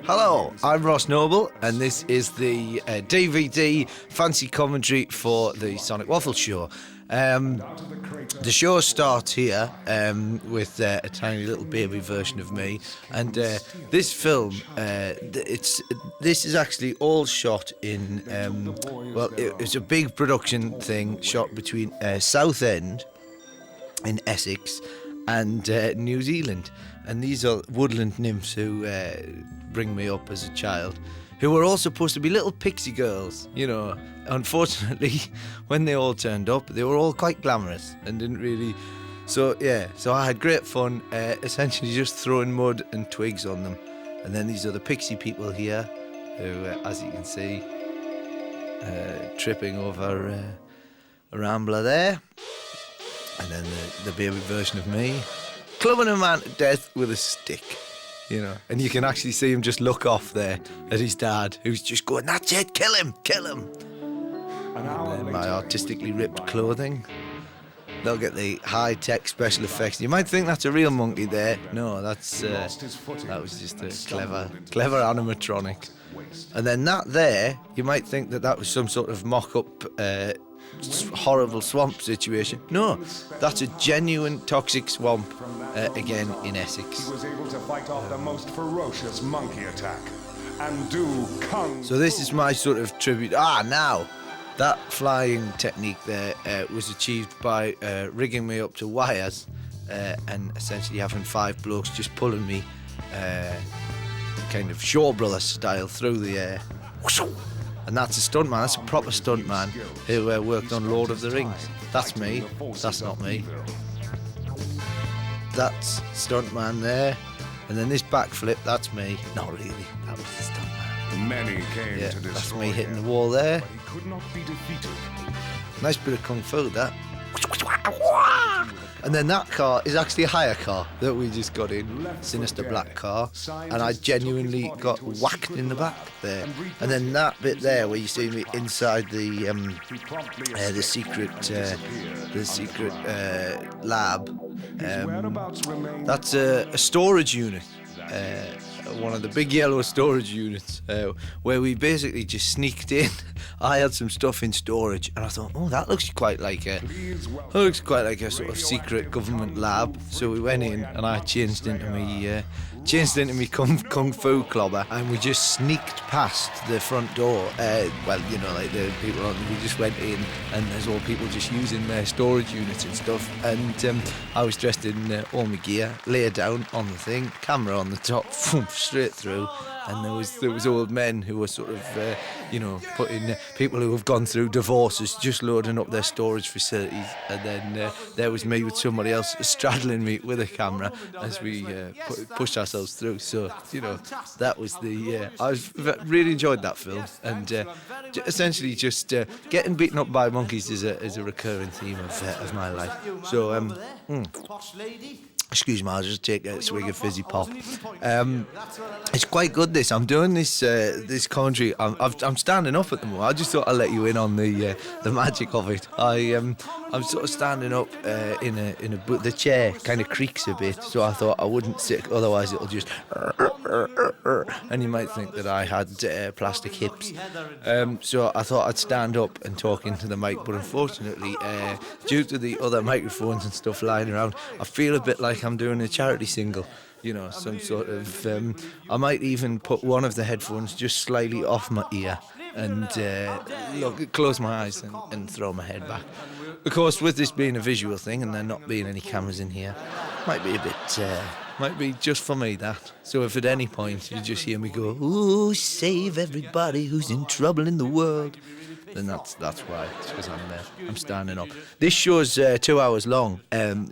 Hello, I'm Ross Noble, and this is the DVD fancy commentary for the Sonic Waffle show. The show starts here with a tiny little baby version of me, and this film, this is actually all shot in, it's a big production thing shot between Southend in Essex and New Zealand, and these are woodland nymphs who bring me up as a child, who were all supposed to be little pixie girls, you know. Unfortunately, when they all turned up, they were all quite glamorous and didn't really. So I had great fun, essentially just throwing mud and twigs on them. And then these are the pixie people here, who, as you can see, tripping over a rambler there. And then the baby version of me, clubbing a man to death with a stick. You know, and you can actually see him just look off there at his dad, who's just going, "That's it, kill him, kill him." And then my artistically ripped clothing. They'll get the high-tech special effects. You might think that's a real monkey there. No, that was just a clever animatronic. And then that there, you might think that was some sort of mock-up horrible swamp situation. No, that's a genuine toxic swamp, again in Essex. He was able to fight off the most ferocious monkey attack and do kung. So this is my sort of tribute. Now, that flying technique there was achieved by rigging me up to wires and essentially having 5 blokes just pulling me kind of Shaw Brothers style through the air. And that's a stuntman, that's a proper stuntman who worked on Lord of the Rings. That's me, that's not me. That's stuntman there. And then this backflip, that's me. Not really, that was the stuntman. Many came to destroy that's me hitting the wall there. But he could not be defeated. Nice bit of kung fu, that. And then that car is actually a hire car that we just got in, sinister black car, and I genuinely got whacked in the back there. And then that bit there where you see me inside the secret lab, that's a storage unit. One of the big yellow storage units where we basically just sneaked in. I had some stuff in storage and I thought, that looks quite like a sort of secret government lab. So we went in and I changed into me kung fu clobber, and we just sneaked past the front door. The people we just went in and there's all people just using their storage units and stuff. And I was dressed in all my gear, laid down on the thing, camera on the top, straight through. And there was old men who were sort of, putting people who have gone through divorces, just loading up their storage facilities. And then there was me with somebody else straddling me with a camera as we pushed ourselves through. So, that was I really enjoyed that film. And essentially just getting beaten up by monkeys is a recurring theme of my life. So, excuse me, I'll just take a swig of fizzy pop. It's quite good, this. I'm doing this commentary. I'm standing up at the moment. I just thought I'd let you in on the magic of it. I'm sort of standing up in a the chair kind of creaks a bit, so I thought I wouldn't sit, otherwise it'll just and you might think that I had plastic hips. So I thought I'd stand up and talk into the mic, but unfortunately, due to the other microphones and stuff lying around, I feel a bit like I'm doing a charity single, some sort of. I might even put one of the headphones just slightly off my ear and close my eyes and throw my head back. Of course, with this being a visual thing and there not being any cameras in here, might be just for me, that. So if at any point you just hear me go, "Ooh, save everybody who's in trouble in the world," then that's why. It's because I'm standing up. This show's 2 hours long,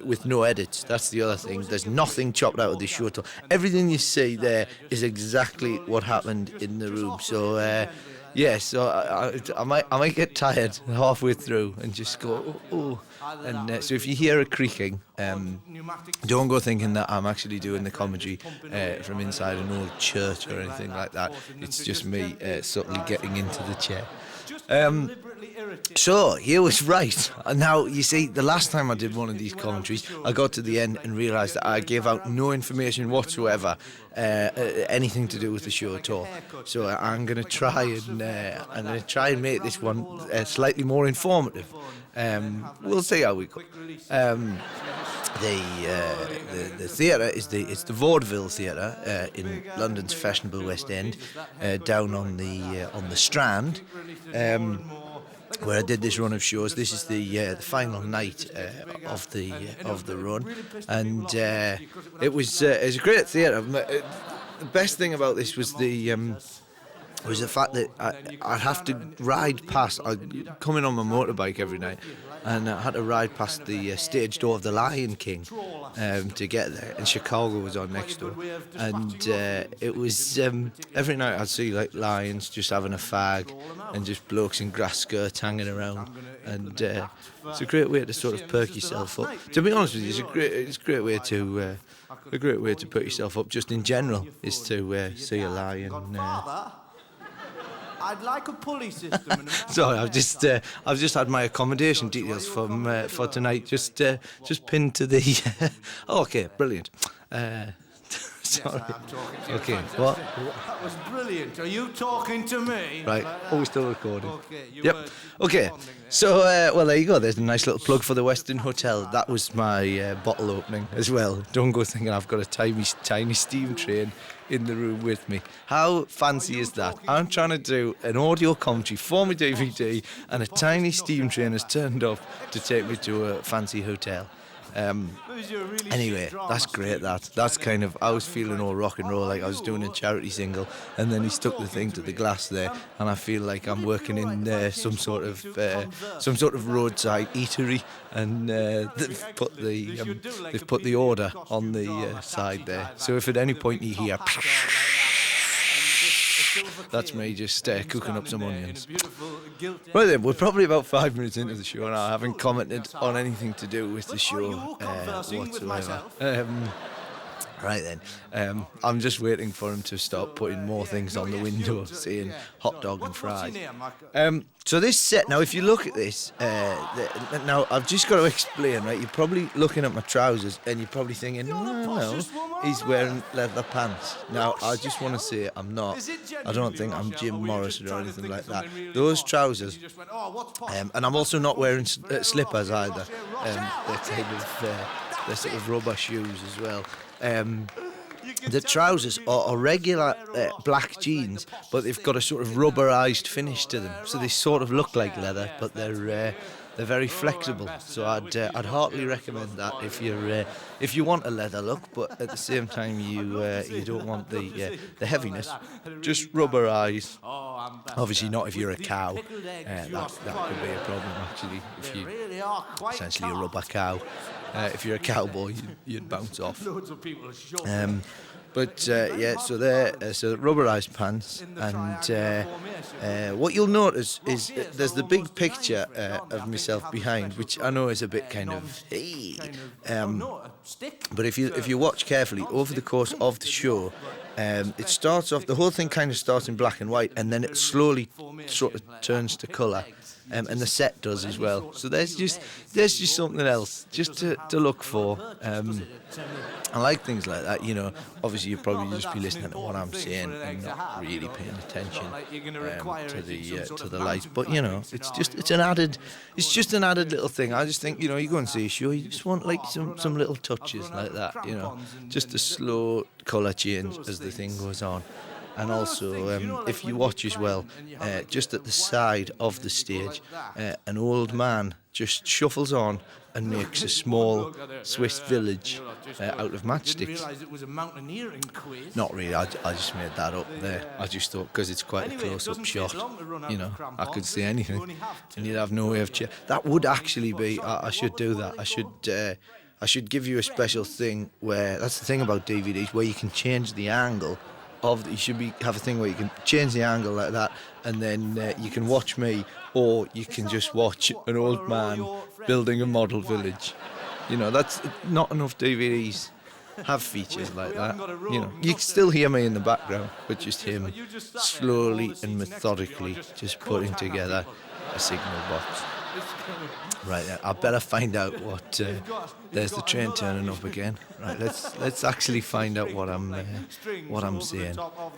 with no edits. That's the other thing. There's nothing chopped out of this show at all. Everything you see there is exactly what happened in the room. So I might get tired halfway through and just go, "Oh." And so if you hear a creaking, don't go thinking that I'm actually doing the commentary from inside an old church or anything like that. It's just me subtly getting into the chair. So you was right. And now you see, the last time I did one of these commentaries, I got to the end and realised that I gave out no information whatsoever, anything to do with the show at all. So I'm going to try and make this one slightly more informative. We'll see how we go. The theatre is the Vaudeville Theatre in London's fashionable West End, down on the Strand, where I did this run of shows. This is the final night of the run, and it was a great theatre. The best thing about this was the fact that I'd have to ride past. I'd come in on my motorbike every night, and I had to ride past the stage door of the Lion King to get there. And Chicago was on next door, and it was every night I'd see like lions just having a fag, and just blokes in grass skirts hanging around, and it's a great way to sort of perk yourself up. To be honest with you, it's a great way to put yourself up. Just in general, is to see a lion. I'd like a pulley system. Sorry, I've just had my accommodation details for tonight just pinned to the. Oh, okay, brilliant. Sorry. Okay, what? That was brilliant. Are you talking to me? Right. Oh, we're still recording. Okay. Yep. Okay. So, well, there you go. There's a nice little plug for the Western Hotel. That was my bottle opening as well. Don't go thinking I've got a tiny steam train in the room with me. How fancy is that? I'm trying to do an audio commentary for my DVD, and a tiny steam train has turned up to take me to a fancy hotel. Anyway, that's great. That's kind of, I was feeling all rock and roll, like I was doing a charity single, and then he stuck the thing to the glass there, and I feel like I'm working in some sort of roadside eatery, and they've put the order on the side there. So if at any point you hear, that's me just cooking up some onions. Right then, we're probably about 5 minutes into the show now. I haven't commented on anything to do with the show whatsoever. Right then, I'm just waiting for him to start putting more things on the window, saying hot dog and fries. So this set, now if you look at this, now I've just got to explain, right? You're probably looking at my trousers and you're probably thinking, no, he's wearing leather pants. Now I just want to say I'm not. I don't think I'm Jim Morrison or anything like that. Those trousers, and I'm also not wearing slippers either. They're sort of rubber shoes as well. The trousers are regular black jeans, but they've got a sort of rubberized finish to them, so they sort of look like leather, but they're very flexible. So I'd heartily recommend that if you want a leather look, but at the same time you don't want the heaviness. Just rubberized. Obviously not if you're a cow. That could be a problem actually. If you essentially a rubber cow. If you're a cowboy, you'd bounce off. But yeah, so they're rubberized pants, and what you'll notice is there's the big picture of myself behind, which I know is a bit kind of but if you watch carefully over the course of the show, it starts off, the whole thing kind of starts in black and white, and then it slowly sort of turns to colour. And the set does as well. So there's just something else just to look for. I like things like that, you know. Obviously, you'll probably just be listening to what I'm saying and not really paying attention to the lights. But you know, it's just an added little thing. I just think, you know, you go and see a show, you just want like some little touches like that, you know, just a slow colour change as the thing goes on. And also, if you watch as well, just at the side of the stage, an old man just shuffles on and makes a small Swiss village out of matchsticks. Not really, I just made that up there. I just thought, because it's quite a close-up shot, you know, I could see anything, and you'd have no way of that would actually be, I should do that. I should give you a special thing where, that's the thing about DVDs, where you can change the angle. You should have a thing where you can change the angle like that, and then you can watch me, or you can just watch an old man building a model village. You know, that's not enough DVDs have features like that. You know, you can still hear me in the background, but just him slowly and methodically just putting together a signal box. Right, I better find out what. There's the train turning up again. Right, let's actually find out what I'm saying.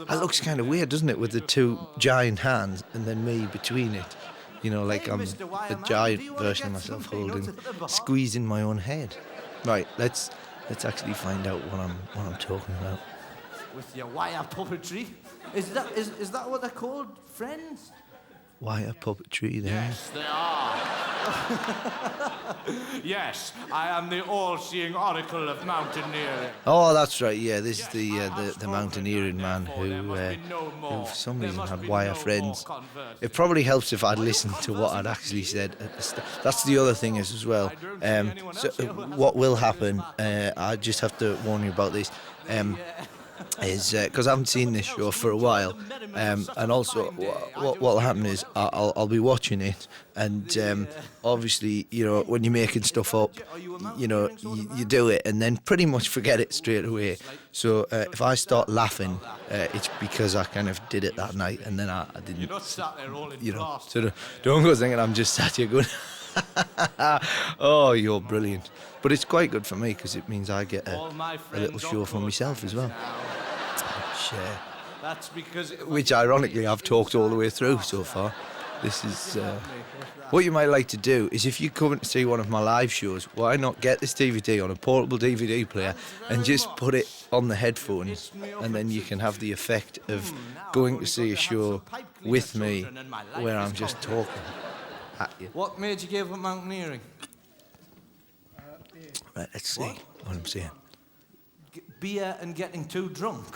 That looks kind of weird, doesn't it, with the two giant hands and then me between it. You know, like I'm a giant version of myself squeezing my own head. Right, let's actually find out what I'm talking about. With your wire puppetry, is that what they're called, friends? Wire puppetry there. Yes, they are. Yes, I am the all-seeing oracle of mountaineering. Oh, that's right. Yeah, this is the mountaineering man who for some reason had wire friends. It probably helps if I'd listened to what I'd actually said at the start. That's the other thing as well. So what will happen? I just have to warn you about this. Is because I haven't seen this show for a while, and also what will happen is I'll be watching it, and obviously, you know, when you're making stuff up, you know, you do it and then pretty much forget it straight away. So if I start laughing, it's because I kind of did it that night and then I didn't. You're not sat there all in you know, so don't go thinking I'm just sat here going, oh, you're brilliant. But it's quite good for me because it means I get a little show for myself as well. Which ironically I've talked all the way through so far. This is what you might like to do is if you come and see one of my live shows, why not get this DVD on a portable DVD player and just put it on the headphones, and then you can have the effect of going to see a show with me where I'm just talking at you. What made you give up mountaineering? Right, let's see what I'm saying. Beer and getting too drunk.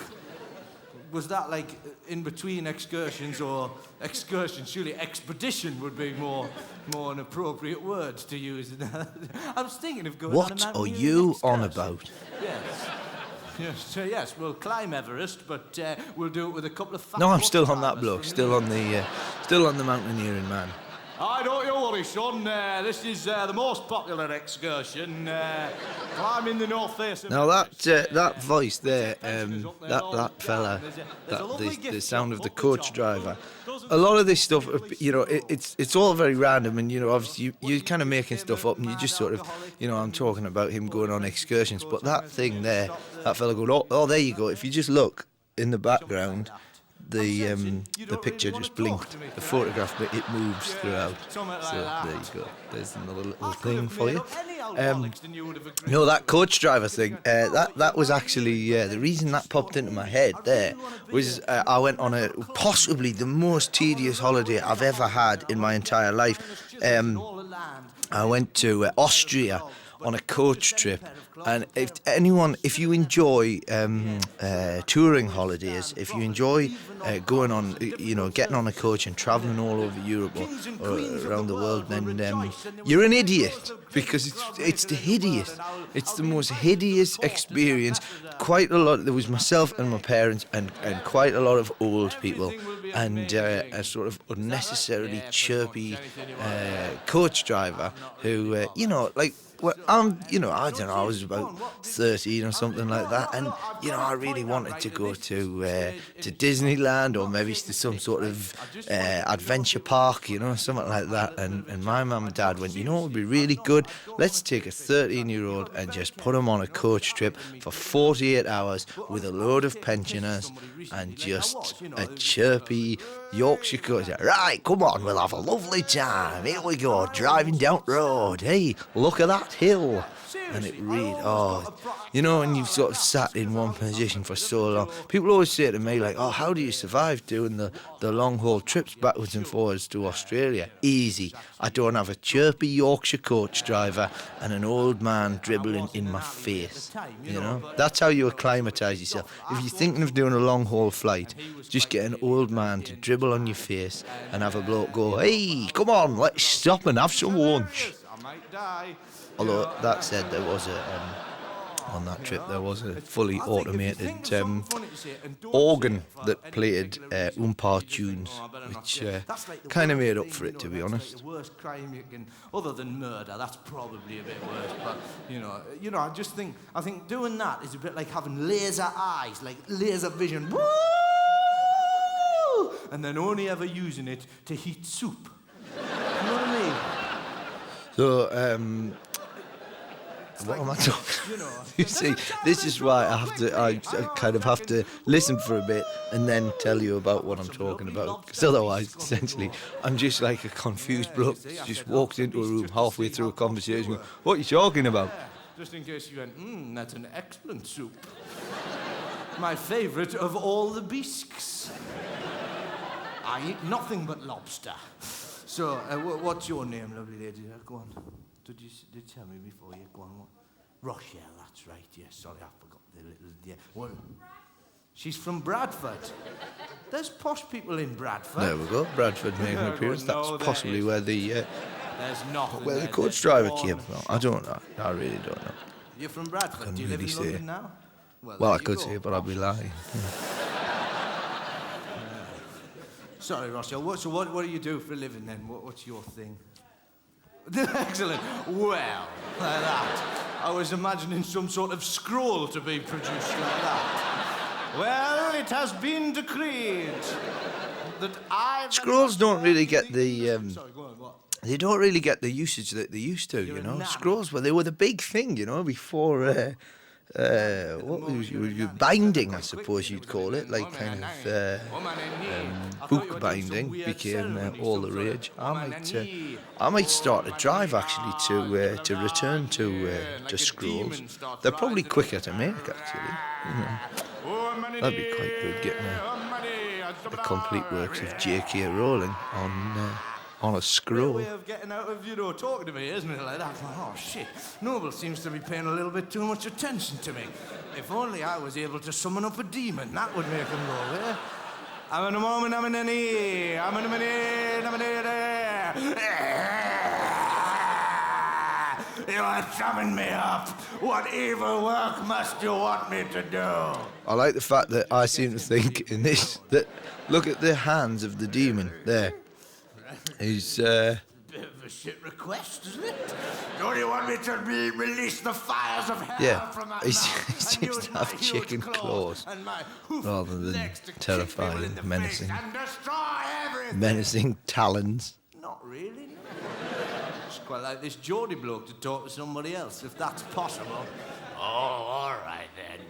Was that like in between excursions or excursions? Surely expedition would be more an appropriate word to use. I was thinking of going on a mountaineering What are you excursion. on about? Yes, we'll climb Everest, but we'll do it with a couple of. No, I'm still on that bloke. Still on the mountaineering man. I don't you worry, son. This is the most popular excursion, climbing the North Face. Now that voice there, that fella, the sound of the coach driver. A lot of this stuff, you know, it's all very random, and you know, obviously you're kind of making stuff up, and you just sort of, you know, I'm talking about him going on excursions, but that thing there, that fella going, oh, there you go. If you just look in the background. The picture just blinked. The photograph, but it moves throughout. So there you go. There's another little thing for you. No, that coach driver thing. That was actually the reason that popped into my head. There was I went on possibly the most tedious holiday I've ever had in my entire life. I went to Austria on a coach trip, and if you enjoy touring holidays, if you enjoy going on, you know, getting on a coach and travelling all over Europe or around the world, then you're an idiot, because it's the most hideous experience. Quite a lot. There was myself and my parents and quite a lot of old people, and a sort of unnecessarily chirpy coach driver who, you know, like. Well, you know, I don't know, I was about 13 or something like that, and, you know, I really wanted to go to Disneyland or maybe to some sort of adventure park, you know, something like that, and my mum and dad went, you know what would be really good? Let's take a 13-year-old and just put him on a coach trip for 48 hours with a load of pensioners and just a chirpy Yorkshire coach. Right, come on, we'll have a lovely time. Here we go, driving down the road. Hey, look at that hill. And it really, you know, when you've sort of sat in one position for so long. People always say to me, like, oh, how do you survive doing the long-haul trips backwards and forwards to Australia? Easy. I don't have a chirpy Yorkshire coach driver and an old man dribbling in my face, you know? That's how you acclimatise yourself. If you're thinking of doing a long-haul flight, just get an old man to dribble on your face and have a bloke go, hey, come on, let's stop and have some lunch. Although that said, there was on that trip there was a fully automated organ that played Umpar tunes, which kind of made up for it, to be honest. The worst crime you can, other than murder, that's probably a bit worse. But you know, I think doing that is a bit like having laser eyes, like laser vision. Woo! And then only ever using it to heat soup. You know what I mean? So, what am I talking? You see, this is why I kind of have to listen for a bit and then tell you about what I'm talking about. Because otherwise, essentially, I'm just like a confused bloke that's just walked into a room halfway through a conversation. What are you talking about? Just in case you went, that's an excellent soup. My favourite of all the bisques. I eat nothing but lobster. So, what's your name, lovely lady? Go on. Did you tell me before? Yeah, go on. What? Rochelle, that's right. Yeah, sorry, I forgot the little. Yeah. Well, she's from Bradford. There's posh people in Bradford. There we go. Bradford making an appearance. That's possibly where the there's nothing. where the coach driver came from. I don't know. I really don't know. You're from Bradford. Do you live in London now? Well, I could say it, but I'd be lying. Sorry, Rochelle. So what do you do for a living then? What's your thing? Excellent. Well, like that. I was imagining some sort of scroll to be produced like that. Well, it has been decreed that I... Scrolls don't really get the... Sorry, go on, what? They don't really get the usage that they used to, you know. Scrolls, well, they were the big thing, you know, before... what was binding, I suppose you'd call it, like kind of book binding became all the rage. I might start a drive actually to return to scrolls. They're probably quicker to make actually. That'd be quite good, getting a complete works of J.K. Rowling on a scroll. Way of getting out of, talking to me, isn't it? Like that. Like, oh, shit. Noble seems to be paying a little bit too much attention to me. If only I was able to summon up a demon, that would make him go, yeah? I'm in a moment, I'm in an ear. I'm in a minute, I'm in a You have summoned me up. What evil work must you want me to do? I like the fact that I seem to think in this, that look at the hands of the demon there. He's bit of a shit request, isn't it? Don't you want me to release the fires of hell from that he mouth? seems to have chicken claws rather than terrifying, menacing talons. Not really, no. It's quite like this Geordie bloke to talk to somebody else, if that's possible. Oh, all right then.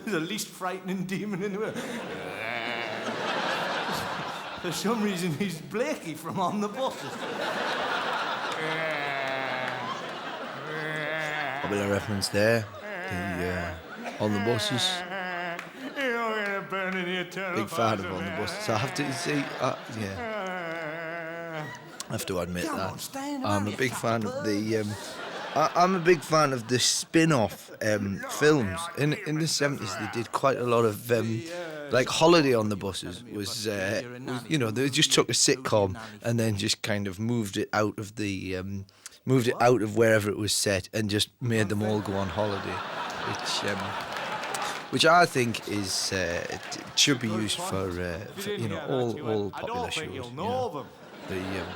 The least frightening demon in the world. For some reason, he's Blakey from On the Buses. Popular reference there. The On the Buses. Big fan of On the Buses. I have to say, I have to admit that. I'm a big fan of the. I'm a big fan of the spin-off films. In the 70s, they did quite a lot of like Holiday on the Buses was they just took a sitcom and then just kind of moved it out of wherever it was set and just made them all go on holiday, which I think is it should be used for all popular shows. You know.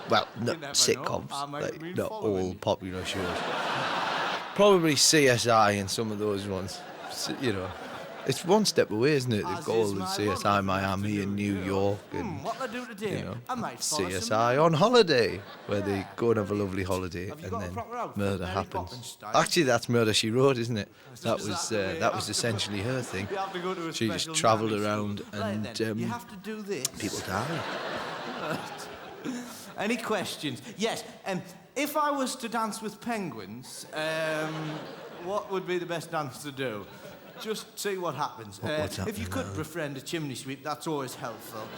Not sitcoms, like not all popular shows. Probably CSI and some of those ones. It's one step away, isn't it? They've got all the CSI Miami and New York and CSI on holiday, where they go and have a lovely holiday and then murder happens. Actually, that's Murder She Wrote, isn't it? That was essentially her thing. She just travelled around and people die. Any questions? Yes. If I was to dance with penguins, what would be the best dance to do? Just see what happens. If you could befriend a chimney sweep, that's always helpful.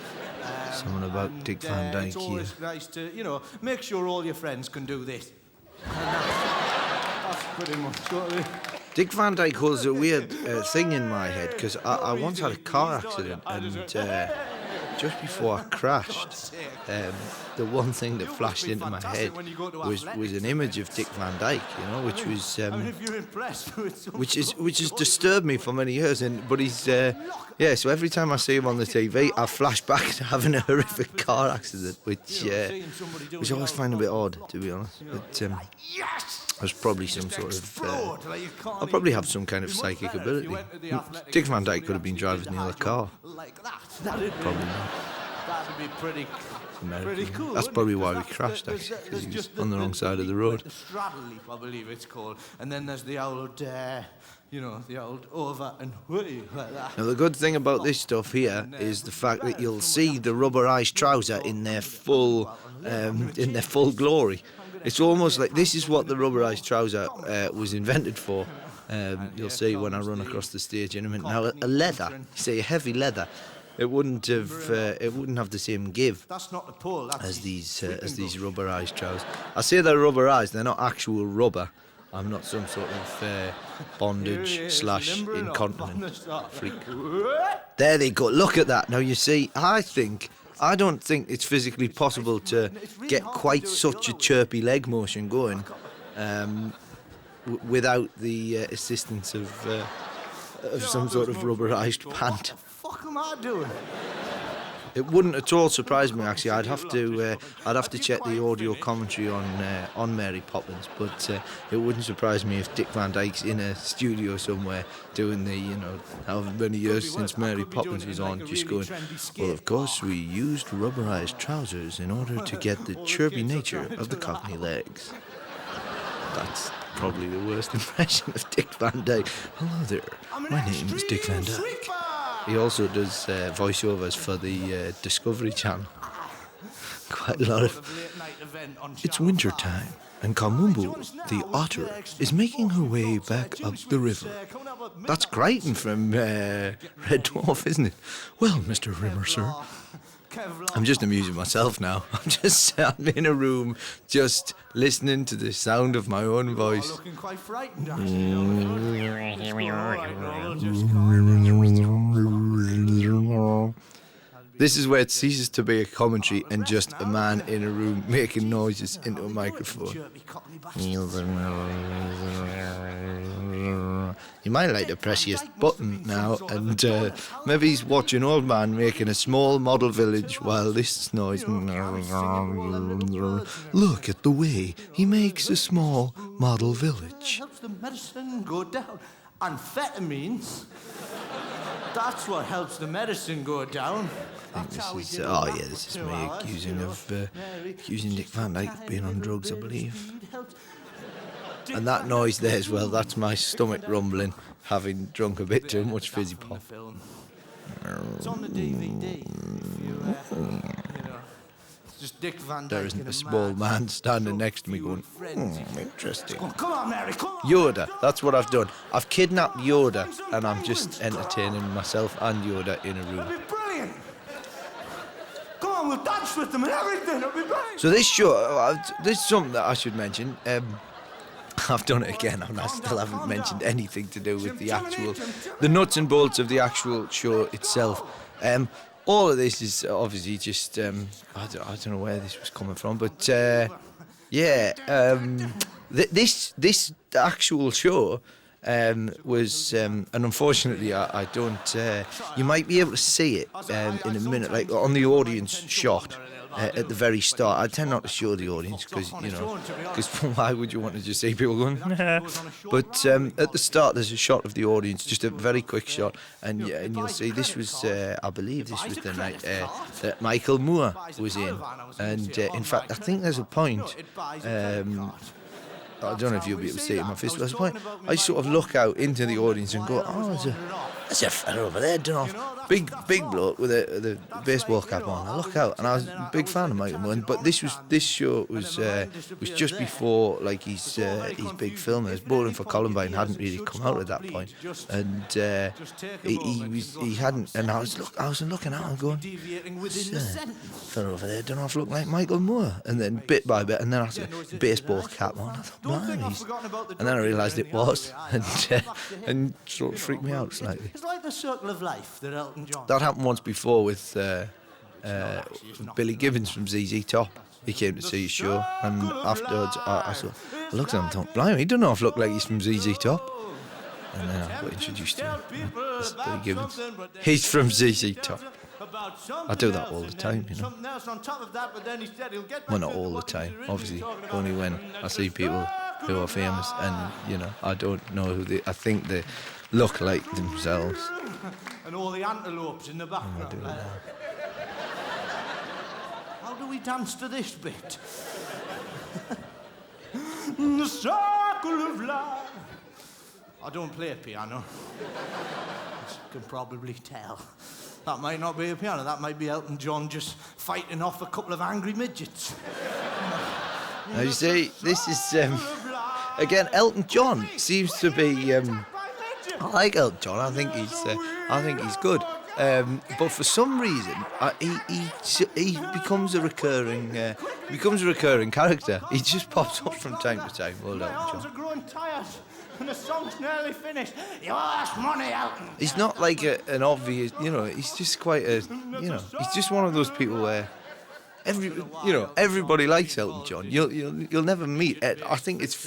Someone about Dick Van Dyke It's always nice to, make sure all your friends can do this. That's pretty much what it is. Dick Van Dyke holds a weird thing in my head because I once had a car accident and just before I crashed, the one thing that flashed into my head was an image of Dick Van Dyke, you know, which was if you're impressed with some which has disturbed me for many years. But he's so every time I see him on the TV, I flash back to having a horrific car accident, which I always find a bit odd, to be honest. But there's probably some sort of I'll probably have some kind of psychic ability. Dick Van Dyke could have been driving the other car. Probably not. That'd be pretty cool. That's probably why we crashed, actually, because he was on the wrong side of the road. The straddle leap, I believe it's called. And then there's the old, the old over and way like that. Now, the good thing about this stuff here is the fact that you'll see the rubberized trouser in their full glory. It's almost like this is what the rubberized trouser was invented for. You'll see when I run across the stage in a minute. Now, a leather, you see, a heavy leather, it wouldn't have the same give as these rubberized trousers. I say they're rubberized; they're not actual rubber. I'm not some sort of bondage / incontinent freak. There they go. Look at that. Now you see, I don't think it's physically possible to get quite such a chirpy leg motion going without the assistance of some sort of rubberized pant. What the fuck am I doing? It wouldn't at all surprise me, actually. I'd have to check the audio commentary on Mary Poppins, but it wouldn't surprise me if Dick Van Dyke's in a studio somewhere doing the, however many years since Mary Poppins was on, just going, well, of course we used rubberized trousers in order to get the chirpy nature of the Cockney legs. That's probably the worst impression of Dick Van Dyke. Hello there, my name is Dick Van Dyke. He also does voiceovers for the Discovery Channel. Quite a lot of... It's winter time, and Kamumbu, the otter, is making her way back up the river. That's Crichton from Red Dwarf, isn't it? Well, Mr. Rimmer, sir. I'm just amusing myself now. I'm in a room just listening to the sound of my own voice. Looking quite frightened, actually. This is where it ceases to be a commentary and just a man in a room making noises into a microphone. You might like to press your button now, and maybe he's watching old man making a small model village while this noise. Look at the way he makes a small model village. Helps the medicine go down. Amphetamines. That's what helps the medicine go down. This is me accusing Dick Van Dyke of being on drugs, I believe. And that noise there as well, that's my stomach rumbling, having drunk a bit too much fizzy pop. It's on the DVD. It's just Dick Van Dyke. There isn't a small man standing next to me going, interesting. Come on, Mary, come on. Yoda, that's what I've done. I've kidnapped Yoda, and I'm just entertaining myself and Yoda in a room. That'd be brilliant. Come on, we'll dance with them and everything. It'll be brilliant. So this show, this is something that I should mention. I've done it again, and I still haven't mentioned anything to do with the nuts and bolts of the actual show itself. All of this is obviously just, I don't know where this was coming from, but this actual show was, and unfortunately I don't, you might be able to see it in a minute, like on the audience shot. At the very start, I tend not to show the audience because why would you want to just see people going? Nah. But at the start, there's a shot of the audience, just a very quick shot, and you'll see this was, I believe, this was the night that Michael Moore was in, and in fact, I think there's a point. I don't know if you'll be able to see it in my face, but there's a point. I sort of look out into the audience and go, there's a fella over there, don't know. Big bloke with a baseball cap on. I look out, and I was a big fan of Michael Moore. But this show was just before like his big film. Bowling for Columbine hadn't really come out at that point, and he hadn't. And I was looking out and going, fella over there, don't know if look like Michael Moore. And then bit by bit, and then I saw the baseball cap on. I thought, man, and then I realised it was, and sort of freaked me out slightly. It's like the circle of life that Elton John. That happened once before with Billy Gibbons from ZZ Top. He came to see his show, and afterwards I looked at him and thought, blimey, he doesn't half look like he's from ZZ Top. And then I got introduced to him. This is Billy Gibbons. He's from ZZ Top. I do that all the time, you know. Well, not all the time, obviously. Only when I see people who are famous and, you know, I don't know who they... I think they look like themselves. And all the antelopes in the background. How do we dance to this bit? The circle of life. I don't play piano. As you can probably tell. That might not be a piano, that might be Elton John just fighting off a couple of angry midgets. Now you see, this is, again, Elton John seems to be, I like Elton John, I think he's good. But for some reason, he becomes a recurring character. He just pops up from time to time. Old Elton John. Growing tired, and the song's nearly finished. You ask money, Elton. He's not like an obvious, you know. He's just quite a, you know. He's just one of those people where everybody likes Elton John. You'll never meet. I think it's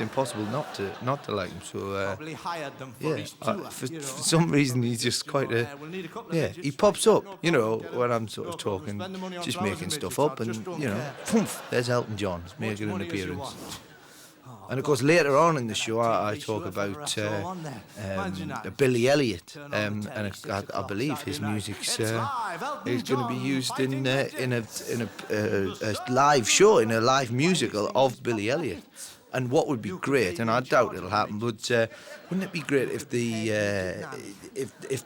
impossible not to like him. So for some reason he's just quite a He pops up, you know, when I'm sort of talking, just making stuff up, and you know, poof, there's Elton John making an appearance. And of course, later on in the show, I talk about Billy Elliot, and I believe his music's is going to be used in a live show, in a live musical of Billy Elliot. And what would be great, and I doubt it'll happen, but wouldn't it be great if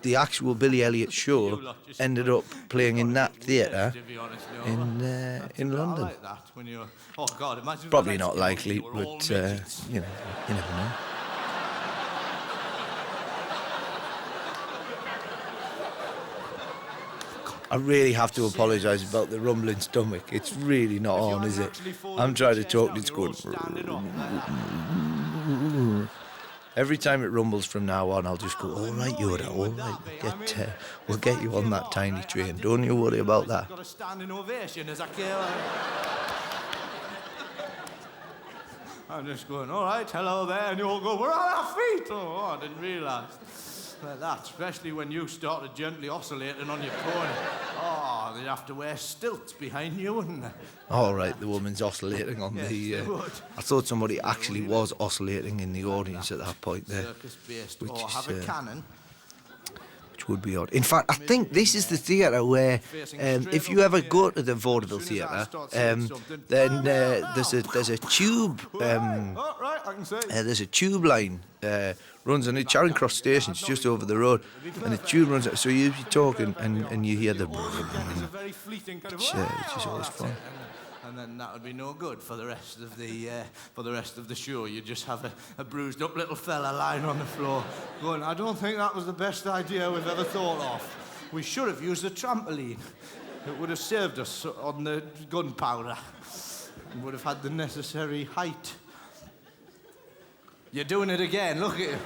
the actual Billy Elliot show ended up playing in that theatre in London? Probably not likely, but you know, you never know. I really have to apologise about the rumbling stomach. It's really not on, is it? I'm trying to talk, it's going... Every time it rumbles from now on, I'll just go, all right, Yoda, all right, we'll get you on that tiny train. Don't you worry about that. Got a standing ovation as I came. I'm just going, all right, hello there, and you all go, we're on our feet. Oh, I didn't realise. Like that, especially when you started gently oscillating on your pony. Oh, they'd have to wear stilts behind you, wouldn't they? All right, the woman's oscillating on the... I thought somebody actually was oscillating in the audience at that point there. Circus-based, or have a cannon. Which would be odd. In fact, I think this is the theatre where, if you ever go to the vaudeville theatre, then there's a tube. There's a tube line runs on it. Charing Cross Station, it's just over the road, and the tube runs. So you'll be talking, and you hear the. Which is always fun. And then that would be no good for the rest of the show. You just have a bruised up little fella lying on the floor going, I don't think that was the best idea we've ever thought of. We should have used a trampoline. It would have saved us on the gunpowder. And would have had the necessary height. You're doing it again, look at you.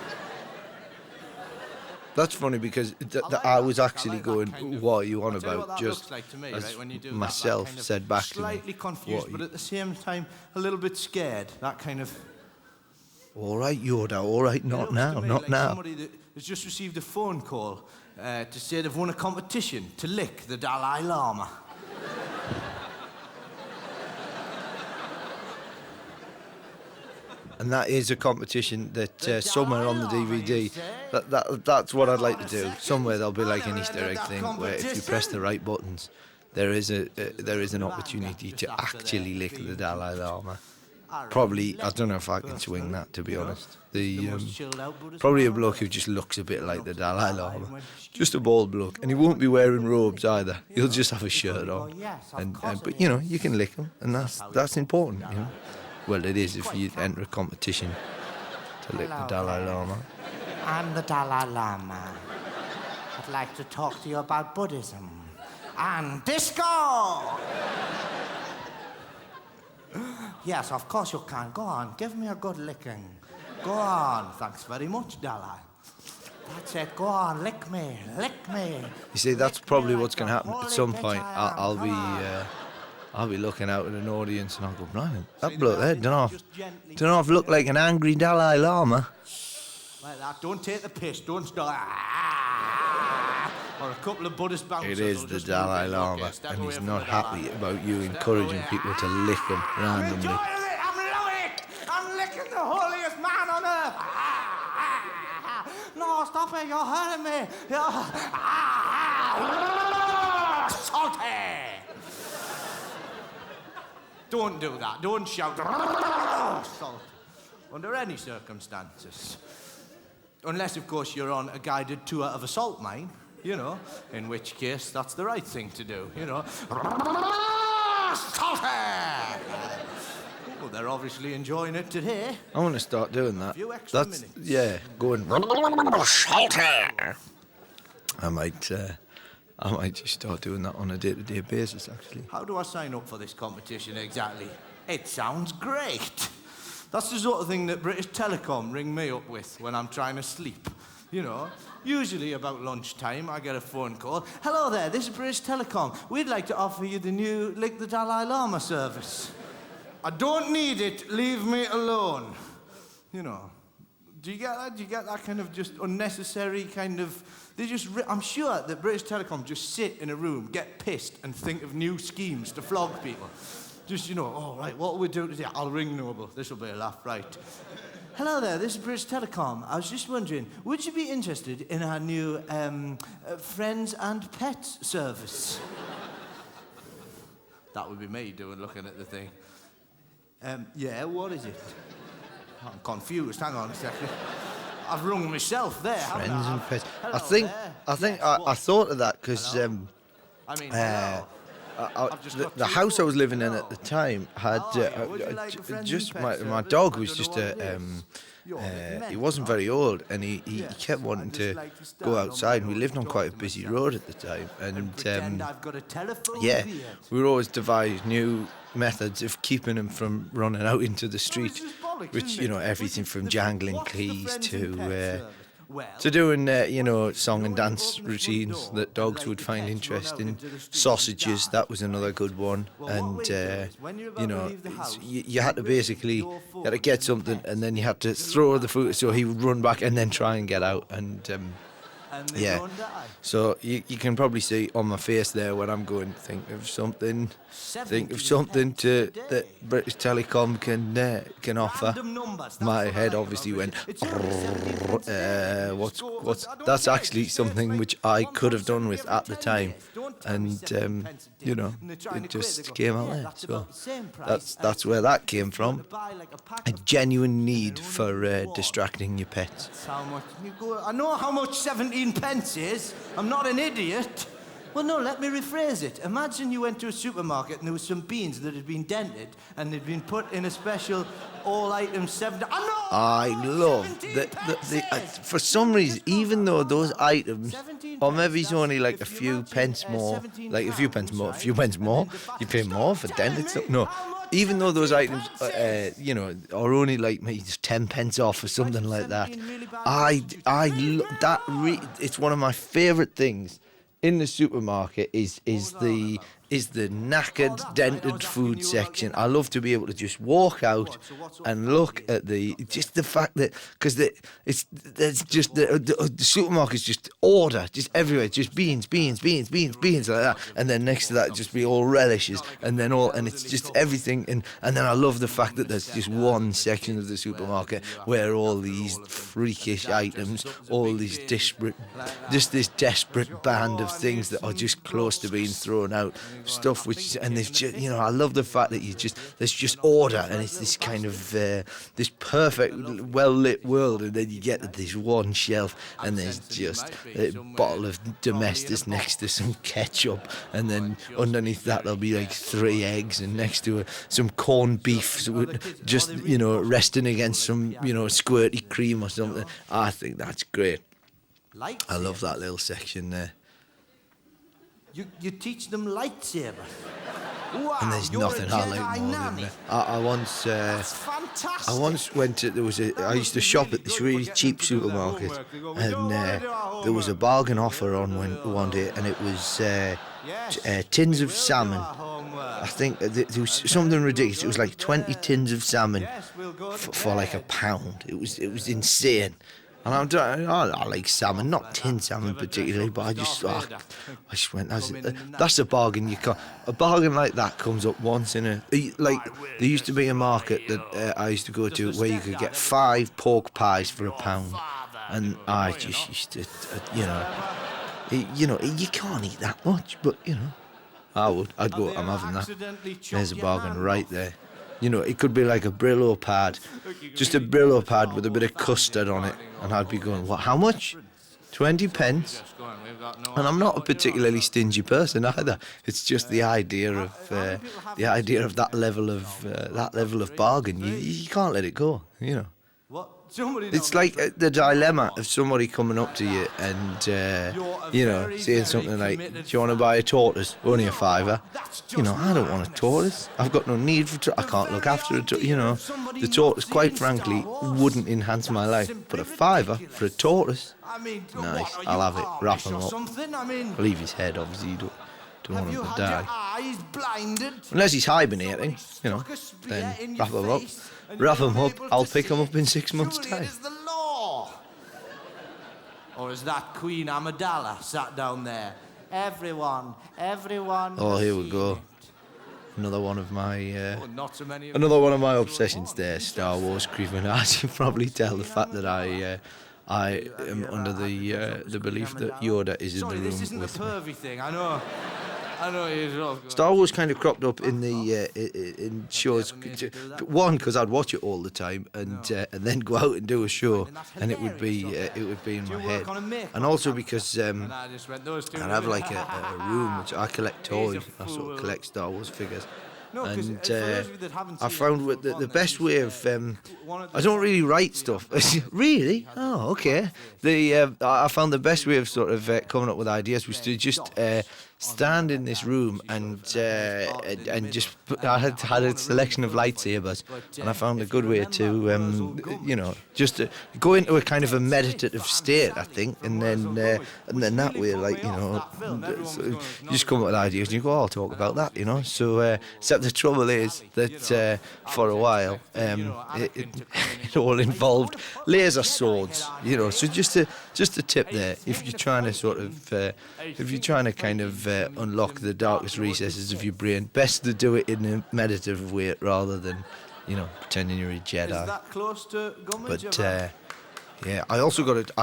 That's funny because I was actually going, what are you on about? Just as myself said back to me. Slightly confused, but at the same time, a little bit scared. That kind of... All right, Yoda, all right, not now, not now. Somebody that has just received a phone call to say they've won a competition to lick the Dalai Lama. And that is a competition that somewhere on the DVD, that's what I'd like to do. Somewhere there'll be like an Easter egg thing where if you press the right buttons, there is an opportunity to actually lick the Dalai Lama. Probably, I don't know if I can swing that, to be honest. Probably a bloke who just looks a bit like the Dalai Lama. Just a bald bloke. And he won't be wearing robes either. He'll just have a shirt on. But, you know, you can lick him, and that's important, you know. Well, it is if you enter a competition to lick the Dalai Lama. I'm the Dalai Lama. I'd like to talk to you about Buddhism and disco! Yes, of course you can. Go on, give me a good licking. Go on. Thanks very much, Dalai. That's it. Go on, lick me, lick me. You see, that's Lick me probably like what's going to the happen. At holy some bitch point, I am. I'll Come on. I'll be looking out at an audience and I'll go, Brian, that See bloke the there, way don't just gently know if look like an angry Dalai Lama. like that. Don't take the piss. Don't start. Or a couple of Buddhist bouncers. It is will the just Dalai move in. Lama, Okay, step and away he's from not the Dalai happy Lama. about you Step encouraging away. people to lick him I'm randomly. enjoying it. I'm loving it. I'm licking the holiest man on earth. No, stop it. You're hurting me. Salty. Don't do that. Don't shout. Salt. Under any circumstances. Unless, of course, you're on a guided tour of a salt mine, you know, in which case that's the right thing to do, you know. Salty! Well, they're obviously enjoying it today. I want to start doing that. Few extra That's minutes. yeah, going salty. I might just start doing that on a day-to-day basis, actually. How do I sign up for this competition exactly? It sounds great. That's the sort of thing that British Telecom ring me up with when I'm trying to sleep. You know, usually about lunchtime, I get a phone call. Hello there, this is British Telecom. We'd like to offer you the new Lick the Dalai Lama service. I don't need it, leave me alone. You know, do you get that? Do you get that kind of just unnecessary kind of... I'm sure that British Telecom just sit in a room, get pissed, and think of new schemes to flog people. Just, you know, oh, right, what will we do today? I'll ring Noble. This will be a laugh, right. Hello there, this is British Telecom. I was just wondering, would you be interested in our new Friends and Pets service? That would be me looking at the thing. Yeah, what is it? I'm confused. Hang on a second. I've rung myself there, haven't Friends I? and pets. Hello I think there. I thought of that because Hello? I mean, hello. I've just got the two house I was calls. living in Hello. at the time had Oh, yeah. Would you like a friends just and my pets my service? dog I was don't just know what it is. You're a bit he mental, wasn't aren't very old and he Yes, kept wanting I'd just to like to stand go on outside and my we lived on own, quite a talk to busy myself. road at the time And pretend I've got a telephone yeah, beard. we would always devise new methods of keeping him from running out into the street, This is bollocks, which, isn't you know, it? everything What's from the- jangling what's the keys friends to and pets service? Well, doing, you know, song you and know, you dance open the front routines door that and dogs let would the find pets run out interesting. into the street Sausages, and that was another good one. Well, what And, we do is when you're about you to know, leave the house, you had to you ring basically, your you phone had to get to the something pets. and then you had to throw the food so he would run back and then try and get out. And, and they yeah. don't die. So you can probably see on my face there when I'm going, think of something to that British Telecom can offer. Random numbers, that's My what I head like obviously about went. it. It's only 17 pence a day. What's Score, what's? but I don't That's care. actually It's something like which I could have done with £1.70 at the every 10 time, days. Don't tell me and 17 pence a day. you know, And they're trying it to quit. just They go, came out yeah, there. that's So about the same price that's as where that came if you were to from. buy like a pack A of genuine chips need and they're for only one. distracting your pets. That's how much you go. I know how much 17 pence is. I'm not an idiot. Well, no, let me rephrase it. Imagine you went to a supermarket and there was some beans that had been dented and they'd been put in a special all items 70. I love for some reason, even though those items, or maybe it's only like a few pence more, like a few pence more, you pay more for dented stuff. No, even though those items, you know, are only like maybe just 10 pence off or something like that, it's one of my favourite things in the supermarket is the knackered dented food section. I love to be able to just walk out and look at the fact that because there's just the supermarket's just order just everywhere, just beans like that, and then next to that just be all relishes and it's just everything, and then I love the fact that there's just one section of the supermarket where all these freakish items, all these this desperate band of things that are just close to being thrown out, stuff which, and there's just, you know, I love the fact that there's just order, and it's this kind of this perfect well lit world, and then you get to this one shelf and there's just a bottle of Domestos next to some ketchup, and then underneath that there'll be like 3 eggs, and next to it some corned beef, so just, you know, resting against some, you know, squirty cream or something. I think that's great. I love that little section there. You teach them lightsaber. Wow, and there's you're nothing a I Jedi like more than nanny. that. That's fantastic. I once went to, I used to shop at this really cheap supermarket, and there was a bargain offer on one day, and it was tins of salmon. I think there was something ridiculous. It was like 20 tins of salmon for like £1. It was insane. And I like salmon, not tin salmon particularly, but I just went, that's a bargain. A bargain like that comes up once in like, there used to be a market that I used to go to where you could get 5 pork pies for £1, and I just used to, you can't eat that much, but I'd go, I'm having that. There's a bargain right there. It could be like a Brillo pad, just a Brillo pad with a bit of custard on it, and I'd be going, what? How much? 20 pence? And I'm not a particularly stingy person either. It's just the idea of that level of bargain. You can't let it go. It's like the dilemma of somebody coming up to you and saying something like, "Do you want to buy a tortoise? Only a £5." I don't want a tortoise. I've got no need for. I can't look after it. The tortoise, quite frankly, wouldn't enhance my life. But a £5 for a tortoise, nice. I'll have it. Wrap him up. Leave his head, obviously. You don't want him to die. Unless he's hibernating, then wrap him up. Wrap him up, I'll pick him up in 6 months' time. Is the law? Or is that Queen Amidala sat down there? Everyone. Oh, here we go. Another one of my obsessions there, Star Wars creeping. As you probably tell, the fact that I am under the belief that Yoda is in the room this isn't with a me. pervy thing. I know it is. Star Wars kind of cropped up in the in shows. One, because I'd watch it all the time, and then go out and do a show, and it would be in my head. And also because I'd have like a room which I collect toys. I sort of collect Star Wars figures. And I found the best way of I don't really write stuff. Really? Oh, okay. I found the best way of sort of coming up with ideas was to just stand in this room and just I had a selection of lightsabers, and I found a good way to just to go into a kind of a meditative state, I think, and then that way, like, you just come up with ideas and you go, oh, I'll talk about that, So except the trouble is that for a while it all involved laser swords, So just a tip there, if you're trying to kind of unlock the darkest recesses of your brain, best to do it in a meditative way rather than pretending you're a Jedi. Is that close to Gummidge? But yeah, I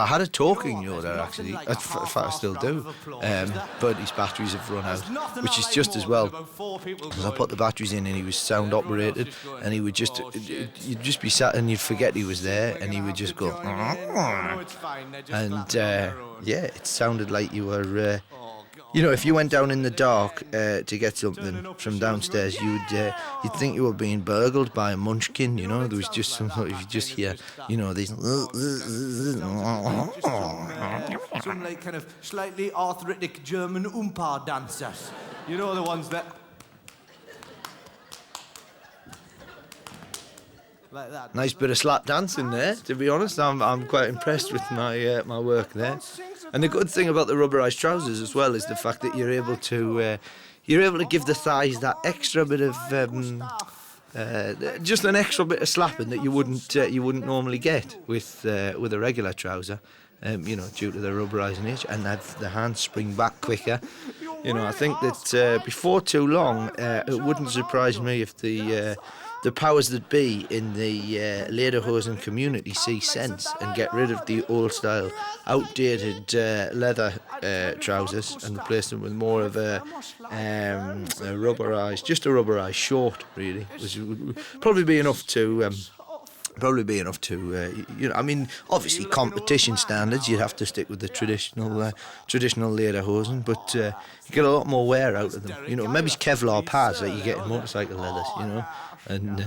had a talking Yoda actually. In fact, I still do. But his batteries have run out, which is just as well. Because I put the batteries in and he was sound operated, and he would you'd just be sat and you'd forget he was there, and he would just go, and it sounded like you were. If you went down in the dark to get something from downstairs, you'd think you were being burgled by a munchkin. There was just some sort of, you just hear, these. Some like kind of slightly arthritic German Oompa dancers. The ones that. Like that. Nice bit of slap dancing there, to be honest. I'm quite impressed with my my work there. And the good thing about the rubberized trousers as well is the fact that you're able to give the thighs that extra bit of just an extra bit of slapping that you wouldn't normally get with a regular trouser, due to the rubberized nature, and the hands spring back quicker. I think that before too long, it wouldn't surprise me if the powers that be in the lederhosen community see sense and get rid of the old-style, outdated leather trousers and replace them with more of a rubberized short, really, which would probably be enough to. Obviously competition standards, you'd have to stick with the traditional lederhosen, but you get a lot more wear out of them. Maybe it's Kevlar pads like you get in motorcycle leathers, and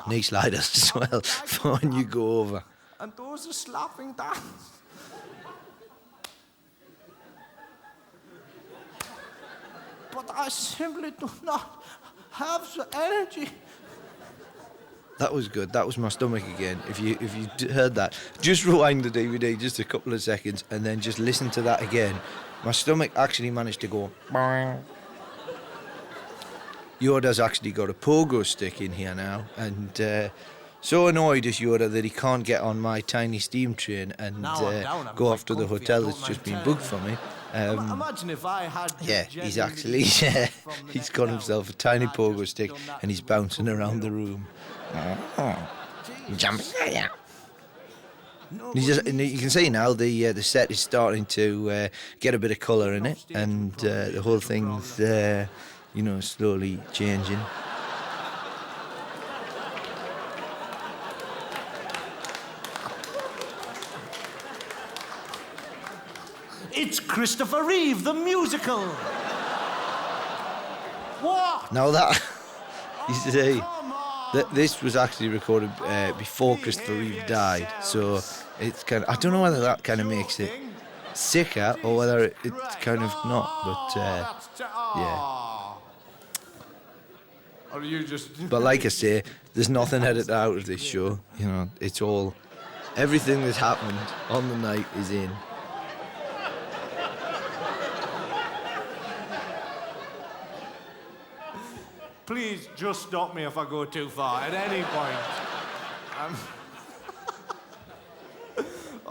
knee sliders as well for when you go over. And those are slapping dance. but I simply do not have the energy. That was good. That was my stomach again. If you heard that, just rewind the DVD just a couple of seconds and then just listen to that again. My stomach actually managed to go. Yoda's actually got a pogo stick in here now, and so annoyed is Yoda that he can't get on my tiny steam train and go off to the hotel that's just been booked for me. Imagine if I had. Yeah, he's actually he's got himself a tiny pogo stick and he's bouncing around the room. Jumping, yeah. And you can see now the set is starting to get a bit of colour in it, and the whole thing's slowly changing. It's Christopher Reeve, the musical. What? Now that you see, this was actually recorded before Christopher Reeve died, so it's kind of, I don't know whether that kind of makes it sicker or whether it's kind of not, but yeah. Or you just. But like I say, there's nothing edited out of this show. You know, it's all, everything that's happened on the night is in. Please just stop me if I go too far at any point.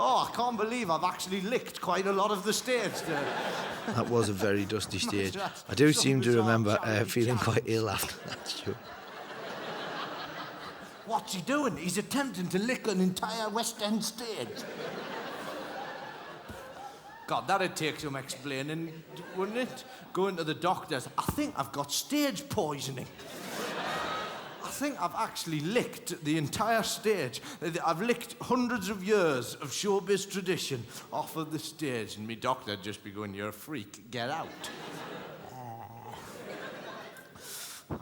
Oh, I can't believe I've actually licked quite a lot of the stage there. That was a very dusty stage. I do seem to remember feeling quite ill after that show. What's he doing? He's attempting to lick an entire West End stage. God, that'd take some explaining, wouldn't it? Going to the doctors. I think I've got stage poisoning. I think I've actually licked the entire stage. I've licked hundreds of years of showbiz tradition off of the stage, and me doctor'd just be going, "You're a freak, get out."